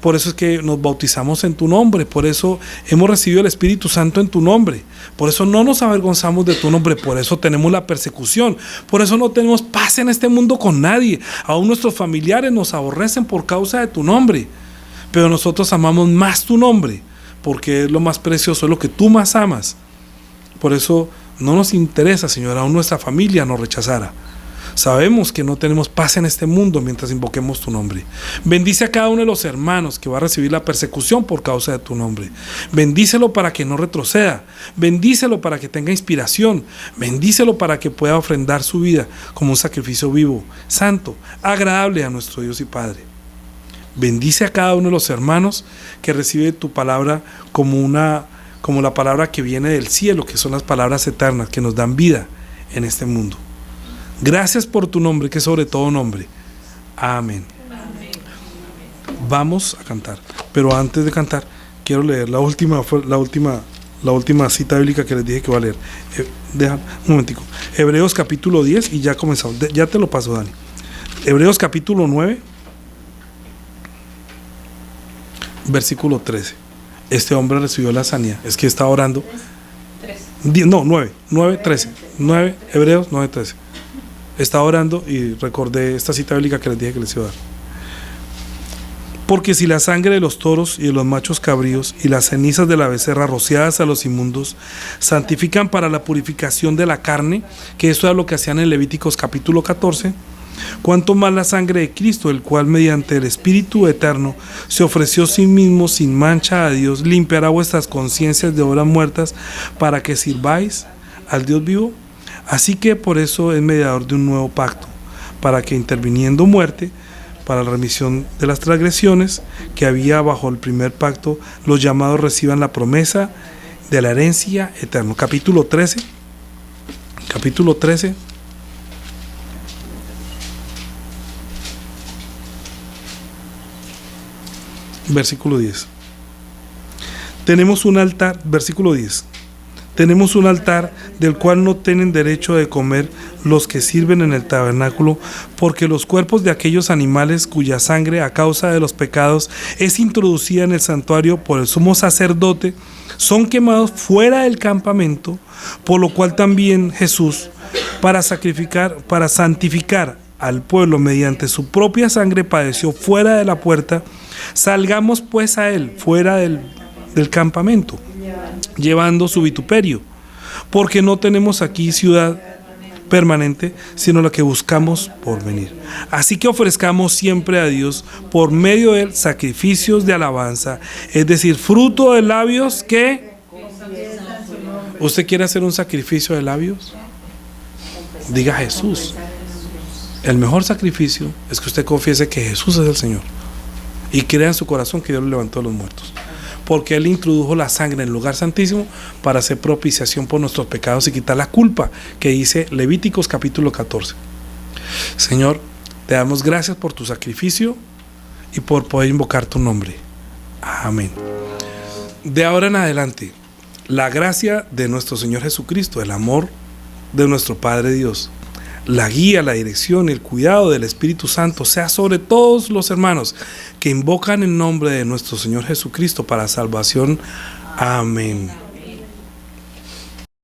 Por eso es que nos bautizamos en tu nombre. Por eso hemos recibido el Espíritu Santo en tu nombre. Por eso no nos avergonzamos de tu nombre. Por eso tenemos la persecución. Por eso no tenemos paz en este mundo con nadie. Aún nuestros familiares nos aborrecen por causa de tu nombre. Pero nosotros amamos más tu nombre, porque es lo más precioso, es lo que tú más amas. Por eso no nos interesa, Señor, aún nuestra familia nos rechazara. Sabemos que no tenemos paz en este mundo mientras invoquemos tu nombre. Bendice a cada uno de los hermanos que va a recibir la persecución por causa de tu nombre. Bendícelo para que no retroceda. Bendícelo para que tenga inspiración. Bendícelo para que pueda ofrendar su vida como un sacrificio vivo, santo, agradable a nuestro Dios y Padre. Bendice a cada uno de los hermanos que recibe tu palabra como la palabra que viene del cielo, que son las palabras eternas que nos dan vida en este mundo. Gracias por tu nombre, que es sobre todo nombre. Amén. Vamos a cantar, pero antes de cantar quiero leer la última cita bíblica que les dije que voy a leer. Deja un momentico. Hebreos capítulo 10 y ya comenzamos. Ya te lo paso, Dani. Hebreos capítulo 9, versículo 13. Este hombre recibió la sanidad. Es que estaba orando. 9, Hebreos 9, 13. Estaba orando y recordé esta cita bíblica que les dije que les iba a dar. Porque si la sangre de los toros y de los machos cabríos y las cenizas de la becerra rociadas a los inmundos santifican para la purificación de la carne, que eso es lo que hacían en Levíticos capítulo 14, cuanto más la sangre de Cristo, el cual mediante el Espíritu eterno se ofreció a sí mismo sin mancha a Dios, limpiará vuestras conciencias de obras muertas para que sirváis al Dios vivo. Así que por eso es mediador de un nuevo pacto, para que interviniendo muerte, para la remisión de las transgresiones que había bajo el primer pacto, los llamados reciban la promesa de la herencia eterna. Capítulo 13. Versículo 10. Tenemos un altar, versículo 10. tenemos un altar del cual no tienen derecho de comer los que sirven en el tabernáculo, porque los cuerpos de aquellos animales cuya sangre a causa de los pecados es introducida en el santuario por el sumo sacerdote, son quemados fuera del campamento, por lo cual también Jesús, para santificar al pueblo mediante su propia sangre, padeció fuera de la puerta. Salgamos pues a él fuera del campamento, llevando su vituperio, porque no tenemos aquí ciudad permanente, sino la que buscamos por venir. Así que ofrezcamos siempre a Dios por medio de él sacrificios de alabanza, es decir, fruto de labios que... ¿Usted quiere hacer un sacrificio de labios? Diga Jesús. El mejor sacrificio es que usted confiese que Jesús es el Señor y crea en su corazón que Dios lo levantó de los muertos, porque Él introdujo la sangre en el lugar santísimo para hacer propiciación por nuestros pecados y quitar la culpa, que dice Levíticos capítulo 14. Señor, te damos gracias por tu sacrificio y por poder invocar tu nombre. Amén. De ahora en adelante, la gracia de nuestro Señor Jesucristo, el amor de nuestro Padre Dios, la guía, la dirección y el cuidado del Espíritu Santo sea sobre todos los hermanos que invocan el nombre de nuestro Señor Jesucristo para salvación. Amén.